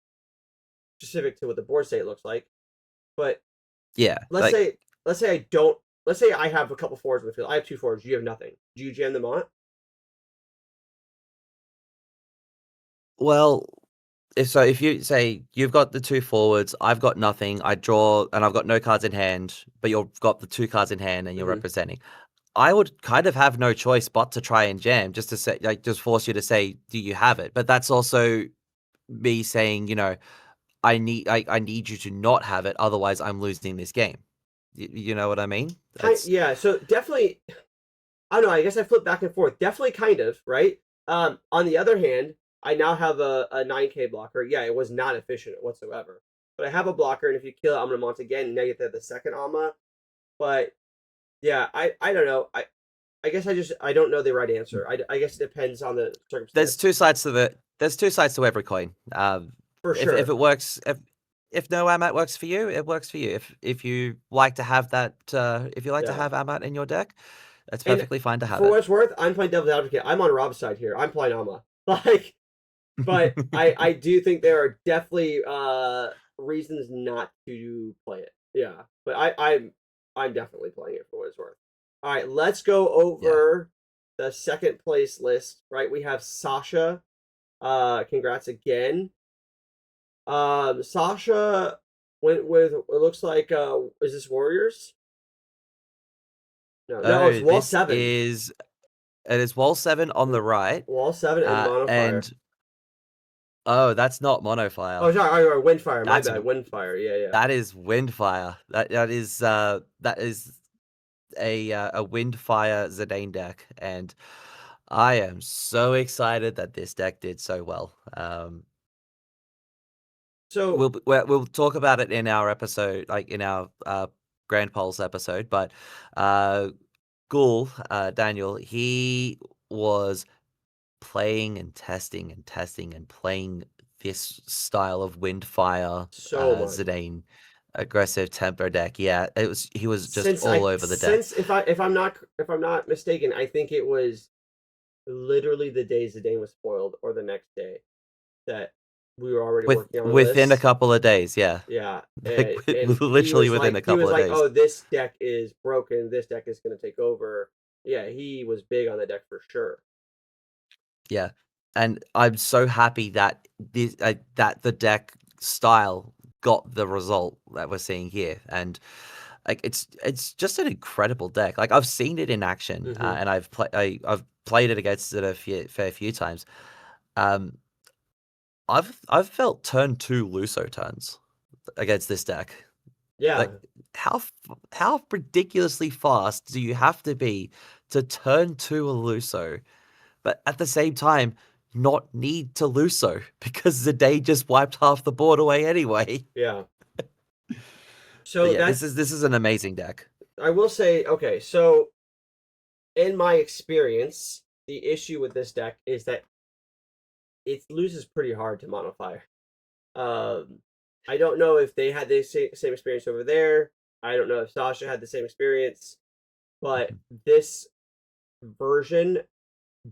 specific to what the board state looks like. But Yeah, let's like, say let's say I don't. Let's say I have a couple fours in the field. I have 2 fours. You have nothing. Do you jam the Mont? well, if you say you've got the 2 forwards, I've got nothing, I draw and I've got no cards in hand, but you've got the 2 cards in hand and you're Mm-hmm. representing. I would kind of have no choice but to try and jam, just to say, like, just force you to say, "Do you have it?" But that's also me saying, I need you to not have it, otherwise I'm losing this game. You know what I mean? It's Yeah. So definitely, I don't know. I guess I flip back and forth. Definitely, kind of right. On the other hand, I now have a 9K blocker. Yeah, it was not efficient whatsoever. But I have a blocker, and if you kill it, I'm gonna mount again. And now you have to have the second Alma. But yeah, I don't know. I guess I don't know the right answer. I guess it depends on the there's circumstance 2 sides to every coin. for If sure. it works, if no Amat works for you, it works for you. If you like to have that, if you like to Yeah. have Amat in your deck, it's And perfectly fine to have for it. what it's worth, I'm playing devil's advocate. I'm on Rob's side here. I'm playing Alma. Like, but I do think there are definitely reasons not to play it. Yeah, but I'm definitely playing it for what it's worth. All right, let's go Yeah. over the second place list. Right, we have Sasha. Congrats again. Sasha went with it looks like is this Warriors? No, it's Oh, Wall this 7. is it is wall 7 on the right, Wall 7 and Monofire. and oh, that's not Oh, Monofire. sorry, Windfire. My That's bad, Windfire. Yeah, yeah. that is Windfire. That is a Windfire Zidane deck, and I am so excited that this deck did so well. So, We'll talk about it in our episode, like in our Grand Pulse episode. But uh, Ghoul, Daniel, he was playing and testing and testing and playing this style of Windfire so much. Zidane aggressive tempo deck. Yeah, he was just Since all I over the deck. since if I'm not mistaken, I think it was literally the day Zidane was spoiled or the next day that we were already working on the Within a list. couple of days, yeah. Yeah, Like, and literally within a he couple was of like, days. "Oh, this deck is broken. This deck is going to take over." Yeah, he was big on the deck for sure. Yeah, and I'm so happy that that the deck style got the result that we're seeing here, and like it's just an incredible deck. Like, I've seen it in action, Hmm. and I've played it against it fair few times. Um, I've felt turn 2 Luso turns against this deck. Like, Yeah, how ridiculously fast do you have to be to turn 2 a Luso? But at the same time, not need to lose so because the day just wiped half the board away anyway. yeah. But So yeah, that's this is an amazing deck. I will say. Okay, so in my experience, the issue with this deck is that it loses pretty hard to mono fire. Um, I don't know if they had the same experience over there. I don't know if Sasha had the same experience, but Mhm. this version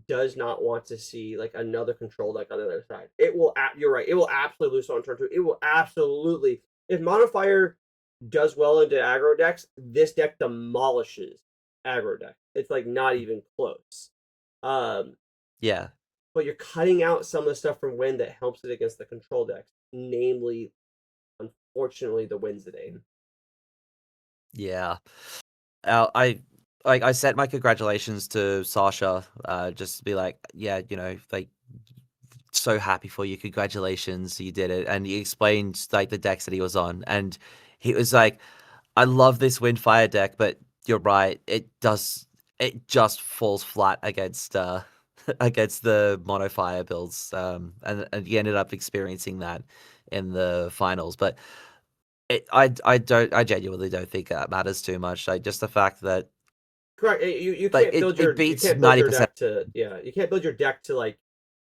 does not want to see like another control deck on the other side. It will. You're right. It will absolutely lose on turn two. It will absolutely. If Modifier does well into aggro decks, this deck demolishes aggro deck. It's like not even close. Um, Yeah. but you're cutting out some of the stuff from Wind that helps it against the control decks, namely, unfortunately, the Wednesday. Yeah. I I sent my congratulations to Sasha, just to be like, yeah, like so happy for you, congratulations, you did it. And he explained like the decks that he was on, and he was like, I love this Windfire deck, but you're right, it just falls flat against against the mono fire builds. And he ended up experiencing that in the finals. But I genuinely don't think that matters too much. Like just the fact that Correct. You like can't build it you beats can't build your 90%. deck to you can't build your deck to like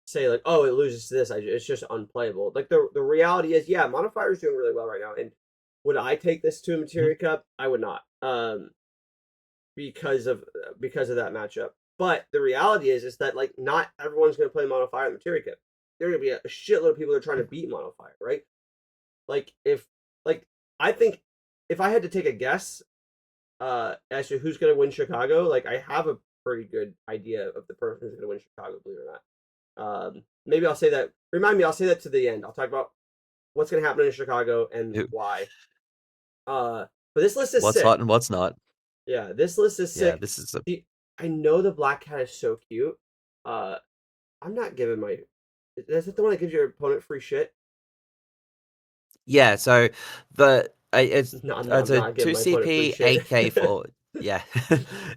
say like, oh, it loses to this. It's just unplayable. Like the reality is, yeah, Modifier is doing really well right now. And would I take this to a Mhm. Materia Cup? I would not. Because of that matchup. But the reality is that like not everyone's going to play Modifier in the Materia Cup. There are going to be a shitload of people that are trying to beat Modifier, right? Like if like I think if I had to take a guess as to who's going to win Chicago, like I have a pretty good idea of the person who's going to win Chicago, believe it or not. Maybe I'll say that. Remind me, I'll say that to the end. I'll talk about what's going to happen in Chicago and Who why. But this list is What's hot sick. and what's not. Yeah, this list is Yeah, sick. this is a I know the black cat is so cute. Uh, I'm not giving my. Is it the one that gives your opponent free shit? yeah, so it's No, it's I'm a not giving my opponent free 2 CP shit. 8K for yeah.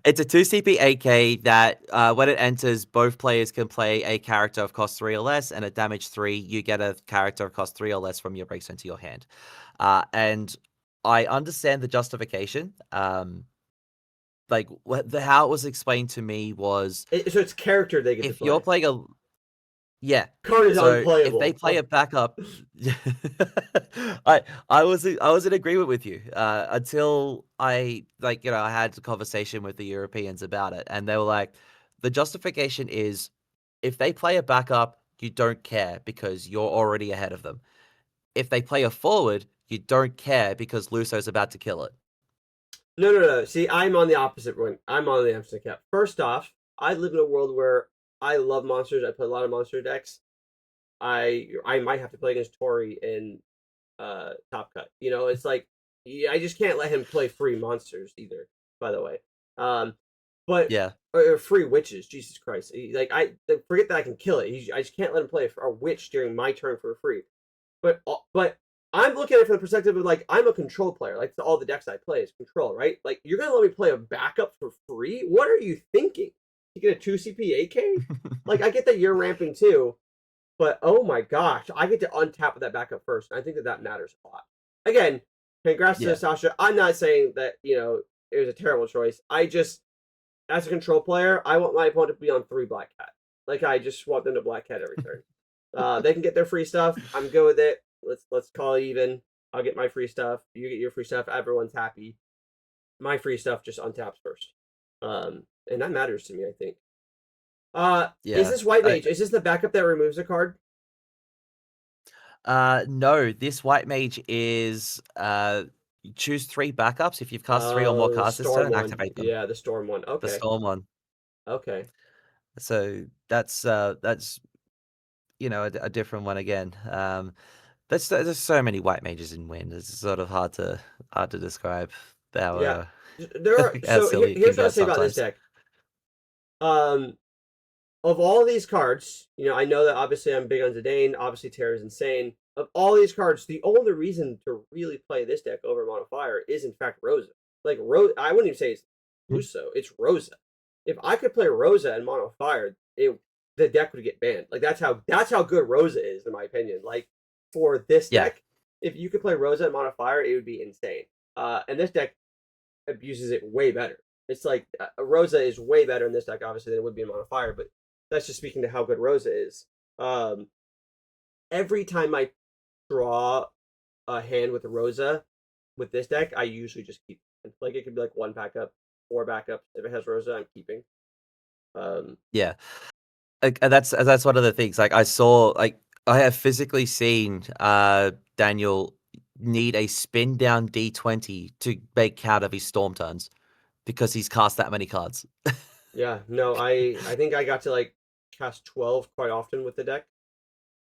It's a 2 CP 8K that when it enters, both players can play a character of cost 3 or less, and at damage 3, you get a character of cost 3 or less from your breaks into your hand. And I understand the justification. Like how it was explained to me was So it's character they get to if you're play. playing a yeah. Card is So if they unplayable. play a backup, I was in agreement with you until I had a conversation with the Europeans about it, and they were like, the justification is if they play a backup, you don't care because you're already ahead of them. If they play a forward, you don't care because Luso's about to kill it. No. See, I'm on the opposite one. I'm on the opposite cap. First off, I live in a world where I love monsters. I play a lot of monster decks. I might have to play against Tori in Top Cut. You know, it's like yeah, I just can't let him play free monsters either. By the way, um, but Yeah, or free witches. Jesus Christ! Like I forget that I can kill it. I just can't let him play a witch during my turn for free. But I'm looking at it from the perspective of like I'm a control player. Like all the decks I play is control, right? Like you're gonna let me play a backup for free? What are you thinking? You get a 2 CP AK? Like I get that you're ramping too, but oh my gosh, I get to untap with that backup first. And I think that matters a lot. Again, congrats to yeah, Sasha. I'm not saying that it was a terrible choice. I just, as a control player, I want my opponent to be on 3 Black Cat. Like I just want them to Black Cat every turn. They can get their free stuff. I'm good with it. Let's call it even. I'll get my free stuff. You get your free stuff. Everyone's happy. My free stuff just untaps first, and that matters to me. I think. Is yeah. this White Mage? Is this the backup that removes a card? No, this white mage is you choose 3 backups. If you've cast 3 or more The cards this storm turn, one. activate them. Yeah, the storm one. The Okay. storm one. Okay. So that's a different one again. There's so many white mages in Wind. It's sort of hard to describe how Yeah. There are how so silly it can here's what I'll get say about this sometimes. deck. Um of all these cards, I know that obviously I'm big on Zidane, obviously Terra is insane. Of all these cards, the only reason to really play this deck over Mono Fire is in fact Rosa. Like I wouldn't even say it's Mm. Luso, it's Rosa. If I could play Rosa and Mono Fire, the deck would get banned. Like that's how good Rosa is, in my opinion. Like for this Yeah, deck, if you could play Rosa and Mono Fire, it would be insane. And this deck abuses it way better. It's like Rosa is way better in this deck, obviously, than it would be in Mono Fire, but that's just speaking to how good Rosa is. Um, every time I draw a hand with Rosa with this deck, I usually just keep. Like it could be like 1 backup, 4 backups. If it has Rosa, I'm keeping. Yeah. And that's one of the things. Like I saw, like I have physically seen Daniel need a spin down D20 to make count of his storm turns because he's cast that many cards. Yeah, no, I think I got to like cast 12 quite often with the deck.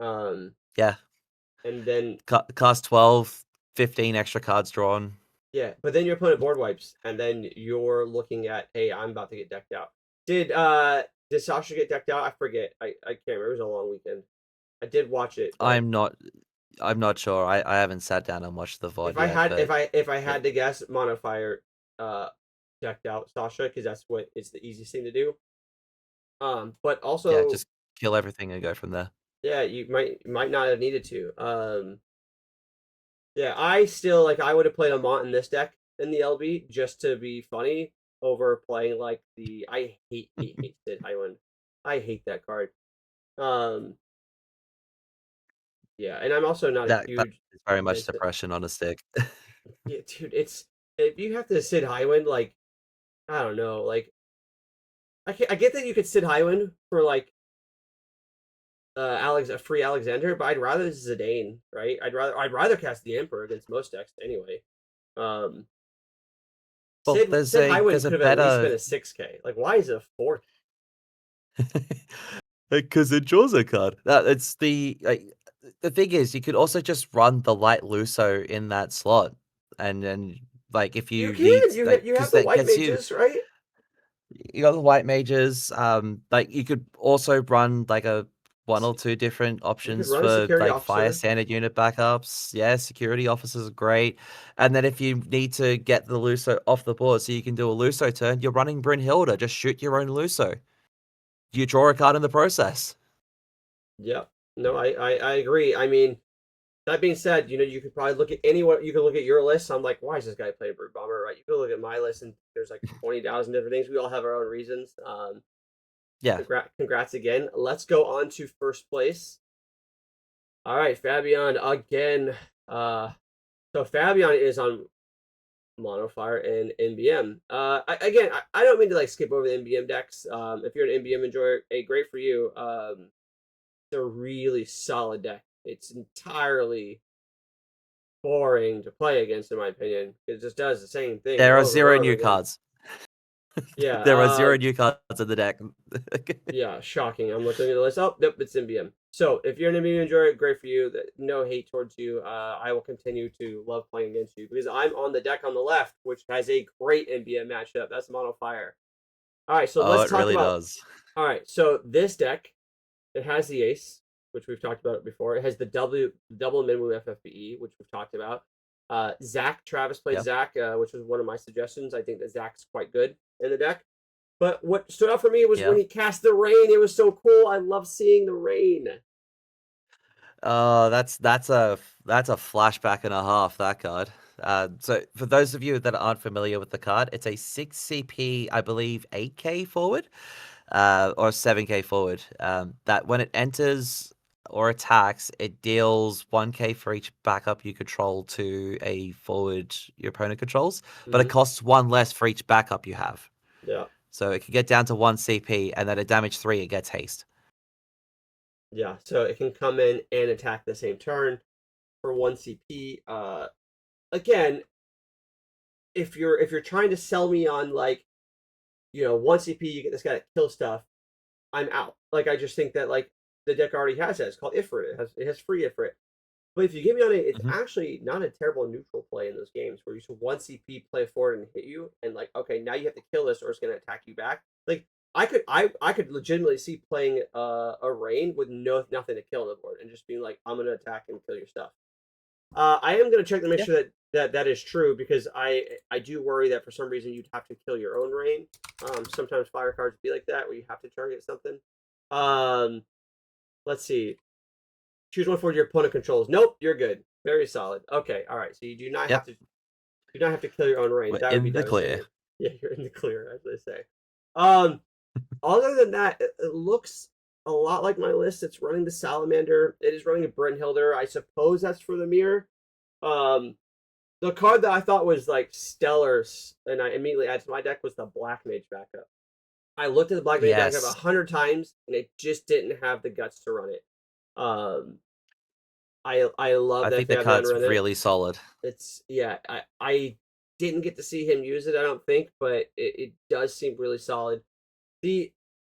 Um, Yeah, and then cast 12, 15 extra cards drawn. yeah, but then your opponent board wipes, and then you're looking at, hey, I'm about to get decked out. Did Sasha get decked out? I forget. I can't remember. It was a long weekend. I did watch it, but I'm not I'm not sure. I haven't sat down and watched the if VOD I yet, had but if I yeah, had to guess, Monofire decked out Sasha because that's what it's the easiest thing to do. But yeah, also, just kill everything and go from there. yeah, you might not have needed to. Yeah, I still like I would have played a Mont in this deck in the LB just to be funny over playing like the I hate Sid Highwind. I hate that card. Um, yeah, and I'm also not a That huge is very much it's, suppression on a stick. yeah, dude. It's if you have to Sid Highwind like I don't know like I get that you could Sid Highwind for like Alex a free Alexander, but I'd rather Zidane, right? I'd rather cast the Emperor against most decks anyway. Um, Well, Sid Highwind there's a could have at least better been a 6K. Like, why is it a 4K? because it draws a card. It's the thing is, you could also just run the light Luso in that slot, and then like if You you need can. You like you have because the that white gets you mages, right? you got the white mages. Like you could also run like a one or S- two different You could options run a for security like fire officer. standard unit backups. Yeah, security officers are great. And then if you need to get the Luso off the board so you can do a Luso turn, you're running Brynhilda. Just shoot your own Luso. You draw a card in the process. Yeah. No, I agree. I mean, that being said, you could probably look at anyone. You could look at your list. I'm like, why is this guy playing Brood Bomber, right? You could look at my list, and there's like 20,000 different things. We all have our own reasons. Yeah. Congrats again. Let's go on to first place. All right, Fabian again. So Fabian is on Monofire and NBM. I don't mean to like skip over the NBM decks. If you're an NBM enjoyer, hey, great for you. It's a really solid deck. It's entirely boring to play against, in my opinion. It just does the same thing There are over and zero over new again. cards. Yeah, There are zero new cards in the deck. yeah, shocking. I'm looking at the list. Oh, nope, it's NBM. So if you're an NBM enjoyer, great for you. No hate towards you. I will continue to love playing against you because I'm on the deck on the left, which has a great NBM matchup. That's Mono Fire. All right, so Oh, let's it talk really about. does. All right, so this deck, it has the ace, which we've talked about before. It has the double minimum FFBE, which we've talked about. Zach Travis played Yeah. Zach, which was one of my suggestions. I think that Zach's quite good in the deck. But what stood out for me was when Yeah. he cast the rain. It was so cool. I love seeing the rain. That's a flashback and a half, that card. So for those of you that aren't familiar with the card, it's a 6 CP, I believe 8k forward, or 7k forward. That when it enters or attacks, it deals 1k for each backup you control to a forward your opponent controls, but it Mm-hmm. costs one less for each backup you have. Yeah, So it can get down to 1 CP, and then at damage 3, it gets haste. yeah. So it can come in and attack the same turn for one CP. Again, if you're trying to sell me on like one CP, you get this guy to kill stuff. I'm out. Like I just think that like the deck already has that. It's called Ifrit. It has free Ifrit. But if you get me on it, it's Mhm. actually not a terrible neutral play in those games where you just one CP play forward and hit you, and like okay, now you have to kill this or it's gonna attack you back. Like I could legitimately see playing a rain with nothing to kill on the board and just being like I'm gonna attack and kill your stuff. I am gonna check to make Yeah. sure that is true because I do worry that for some reason you'd have to kill your own rain. Sometimes fire cards be like that where you have to target something. Um, let's see. Choose one for your opponent controls. Nope, you're good. Very solid. Okay, all right. So you Yep. do not have to kill your own rain. We're That would be in the clear. devastating. Yeah, you're in the clear, as they say. Um, Other than that, it looks a lot like my list. It's running the Salamander. It is running a Brynhilder. I suppose that's for the mirror. Um, the card that I thought was like stellar, and I immediately added to my deck was the Black Mage backup. I looked at the Black Mage backup Yes. 100 times, and it just didn't have the guts to run it. Um, I love I that think the Fabian card's run it. really solid. It's yeah. I didn't get to see him use it, I don't think, but it does seem really solid. The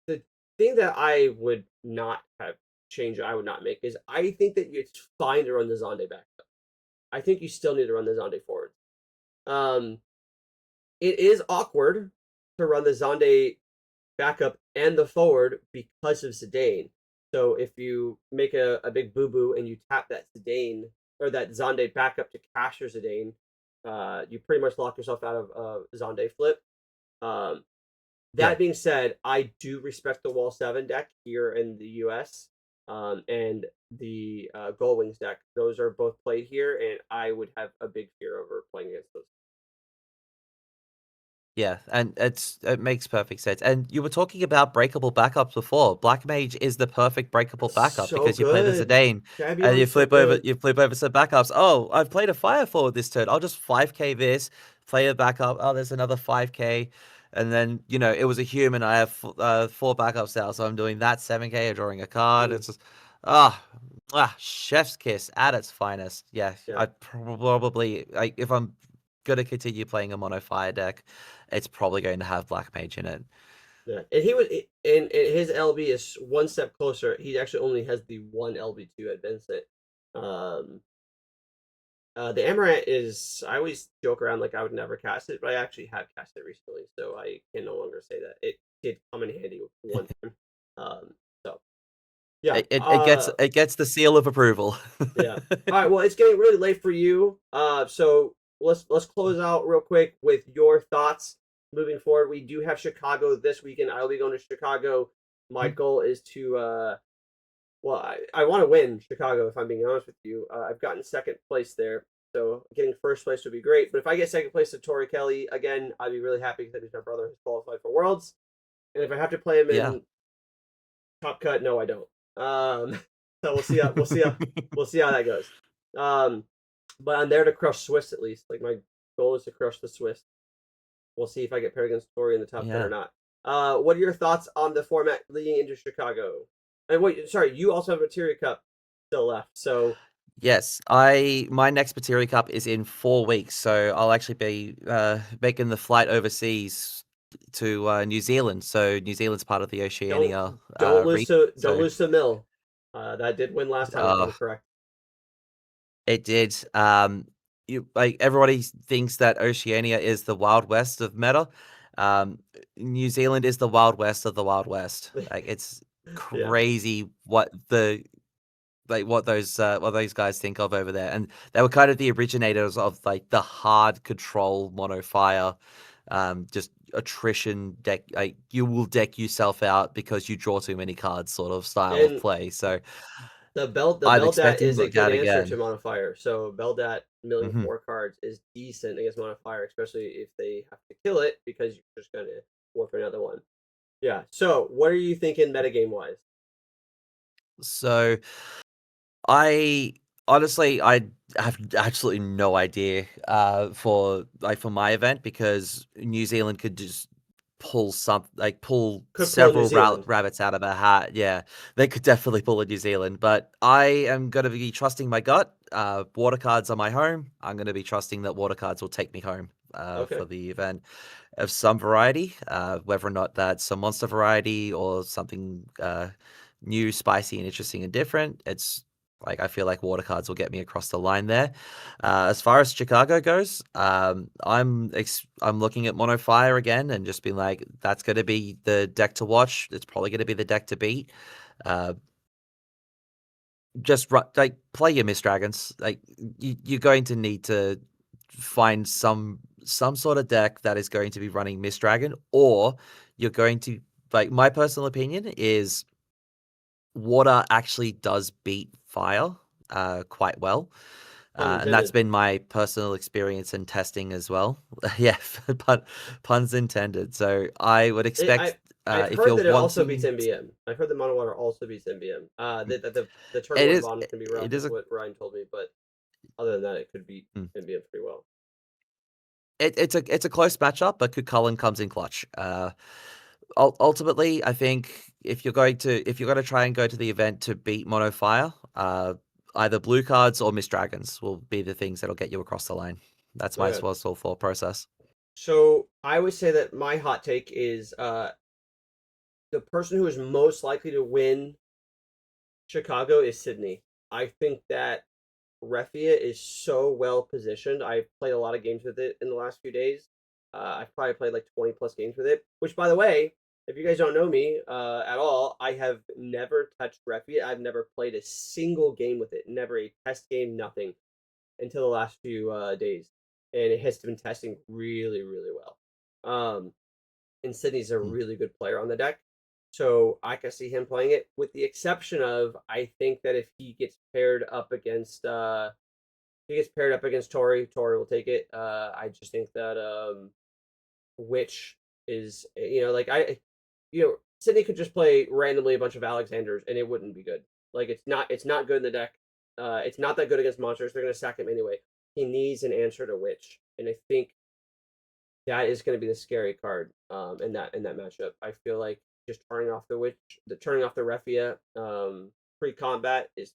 the thing that I would not have changed, I would not make is I think that it's fine to run the Zonde back. I think you still need to run the Zonde forward. Um, it is awkward to run the Zonde backup and the forward because of Zidane. So if you make a big boo boo and you tap that Zidane or that Zonde backup to cash your Zidane, you pretty much lock yourself out of Zonde flip. Um, Yeah. that being said, I do respect the Wall 7 deck here in the US, and the Gold Wings deck. Those are both played here, and I would have a big fear over playing against those. Yeah, and it makes perfect sense. And you were talking about breakable backups before. Black Mage is the perfect breakable backup So because you play the good. Zidane and Fabion's so good. you flip over some backups. Oh, I've played a fire forward this turn. I'll just 5k this, play a backup. Oh, there's another 5k. And then, it was a human. I have 4 backups now, so I'm doing that 7k or drawing a card. Mm, It's just chef's kiss at its finest. Yeah, yeah. I'd probably like if I'm gonna continue playing a mono fire deck, it's probably going to have Black Mage in it. Yeah, and he was, and his LB is one step closer. He actually only has the one LB2 at Vincent. Um, the Amaranth is, I always joke around like I would never cast it, but I actually have cast it recently, so I can no longer say that. It did come in handy one time. So yeah, It gets the seal of approval. yeah. All right, well, it's getting really late for you. So let's close out real quick with your thoughts moving forward. We do have Chicago this weekend. I'll be going to Chicago. My goal is to well, I want to win Chicago if I'm being honest with you. I've gotten second place there, so getting first place would be great. But if I get second place to Tori Kelly again, I'd be really happy because my brother has qualified for Worlds. And if I have to play him Yeah. in Top Cut, no, I don't. So we'll see how we'll see how that goes. Um, but I'm there to crush Swiss at least. Like my goal is to crush the Swiss. We'll see if I get paired against Tori in the top 10 or Yeah. not. What are your thoughts on the format leading into Chicago? And wait, sorry, you also have a Materia Cup still left. So Yes, my next Materia Cup is in 4 weeks, so I'll actually be making the flight overseas to New Zealand. So New Zealand's part of the don't Oceania lose region. to So Mill. That did win last time, if uh, I'm correct. it did. Everybody thinks that Oceania is the Wild West of meta. New Zealand is the Wild West of the Wild West. Like it's Yeah, crazy what those guys think of over there, and they were kind of the originators of like the hard control mono fire, just attrition deck. Like you will deck yourself out because you draw too many cards, sort of style of and play. So the I'm Beldat expecting is a good that answer to again. Monofire. So Beldat milling Hmm. 4 cards is decent against Monofire, especially if they have to kill it because you're just gonna war for another one. Yeah. So what are you thinking metagame wise? So I honestly, I have absolutely no idea for my event because New Zealand could just pull Could pull a New several Zealand. rabbits out of a hat. Yeah, they could definitely pull a New Zealand, but I am going to be trusting my gut. Water cards are my home. I'm going to be trusting that water cards will take me home Okay. for the event of some variety, whether or not that's some monster variety or something new, spicy, and interesting and different. It's like I feel like water cards will get me across the line there. As far as Chicago goes, I'm looking at Mono Fire again and just being like, that's going to be the deck to watch. It's probably going to be the deck to beat. Uh, like play your Mist Dragons. Like you're going to need to find some sort of deck that is going to be running Mist Dragon, or you're going to like my personal opinion is water actually does beat fire quite well. Pun And that's intended. been my personal experience and testing as well. Yeah, but puns intended. So I would It, expect I've if heard you're that it also beats wanting, MBM. I've heard the Mono Water also beats MBM. The turn it one is bottom can be rough, it is is a what Ryan told me. But other than that, it could beat mm, MBM pretty well. it's a close matchup, but Cullen comes in clutch. Ultimately, I think if you're going to try and go to the event to beat Mono Fire, either blue cards or Miss Dragons will be the things that'll get you across the line. That's my Okay. sort of thought process. So I would say that my hot take is the person who is most likely to win Chicago is Sydney. I think that Refia is so well positioned. I've played a lot of games with it in the last few days. I've probably played like 20 plus games with it, which, by the way, if you guys don't know me at all, I have never touched Refia. I've never played a single game with it, never a test game, nothing until the last few days. And it has been testing really, really well. And Sydney's a Mm. really good player on the deck. So I can see him playing it, with the exception of I think that if he gets paired up against Tori, Tori will take it. I just think that Witch is, like Sydney could just play randomly a bunch of Alexanders and it wouldn't be good. Like it's not good in the deck. It's not that good against monsters. They're gonna sack him anyway. He needs an answer to Witch, and I think that is going to be the scary card in that matchup. I feel like just turning off the Refia pre-combat is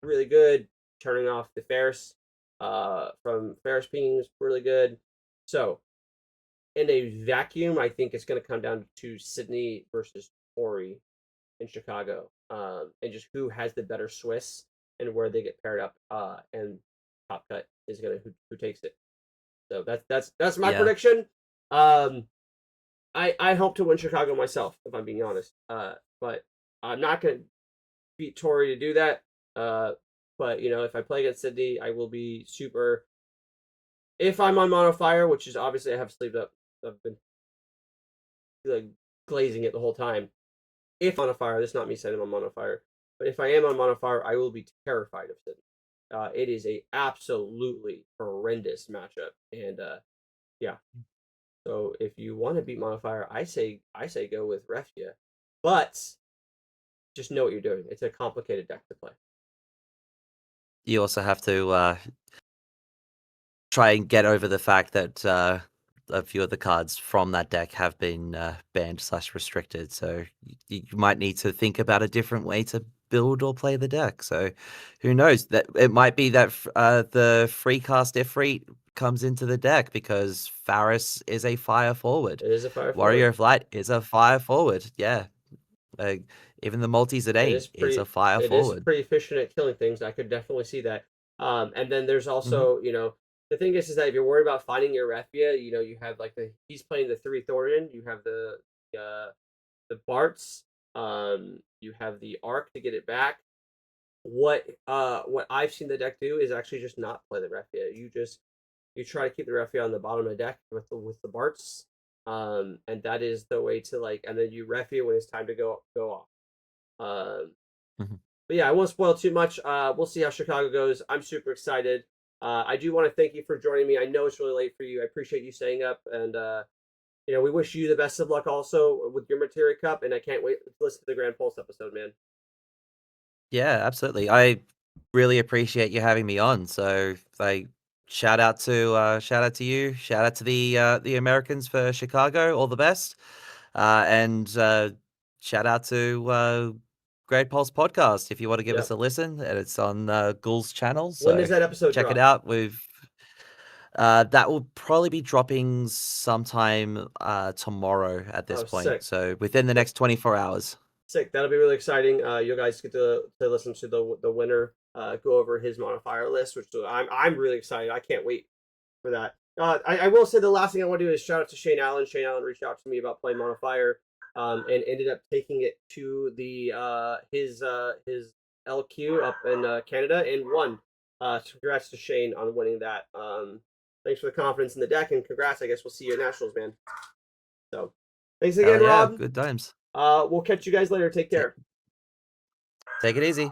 really good. Turning off the Ferris from Ferris being is really good. So in a vacuum, I think it's going to come down to Sydney versus Tori in Chicago, and just who has the better Swiss and where they get paired up. And Top Cut is going to who takes it. So that's my Yeah. prediction. Um, I hope to win Chicago myself, if I'm being honest. But I'm not gonna beat Tory to do that. But if I play against Sydney, I will be super. If I'm on Mono Fire, which is obviously I have sleeved up, I've been like glazing it the whole time. If I'm on a fire, this is not me saying I'm on Mono Fire, but if I am on Mono Fire, I will be terrified of Sydney. It is a absolutely horrendous matchup, and yeah. So if you want to beat Modifier, I say go with Refia, but just know what you're doing. It's a complicated deck to play. You also have to try and get over the fact that a few of the cards from that deck have been banned/restricted. So you might need to think about a different way to build or play the deck. So who knows? That it might be that the free cast Ifrit comes into the deck because Faris is a fire forward. It is a fire Warrior forward. of Light is a fire forward. Yeah. Uh, even the multis at It 8 is is a pretty. fire It is forward. pretty efficient at killing things. I could definitely see that. And then there's Hmm. also, the thing is that if you're worried about finding your Refia, you have like he's playing the 3 Thorian. You have uh the Barts. You have the Arc to get it back. What I've seen the deck do is actually just not play the Refia. You try to keep the Refia on the bottom of the deck with the Barts. And that is the way to, like, and then you Refia when it's time to go off. Um, Hmm. but yeah, I won't spoil too much. We'll see how Chicago goes. I'm super excited. I do want to thank you for joining me. I know it's really late for you. I appreciate you staying up, and we wish you the best of luck also with your Materia Cup. And I can't wait to listen to the Grand Pulse episode, man. Yeah, absolutely. I really appreciate you having me on. So, like, shout out to you, shout out to the Americans for Chicago. All the best, and shout out to Great Pulse Podcast. If you want to give us Yep. a listen, and it's on Ghoul's channel, When so does that episode check it drop? out. We've that will probably be dropping sometime tomorrow at this Oh, point. sick. So within the next 24 hours. Sick. That'll be really exciting. You guys get to listen to the winner go over his modifier list, which I'm really excited. I can't wait for that. I will say the last thing I want to do is shout out to Shane Allen. Shane Allen reached out to me about playing Modifier, and ended up taking it to the his LQ up in Canada and won. So congrats to Shane on winning that. Thanks for the confidence in the deck, and congrats. I guess we'll see you at Nationals, man. So thanks Hell again, yeah, Rob. good times. We'll catch you guys later. Take Ta- care. Take it easy.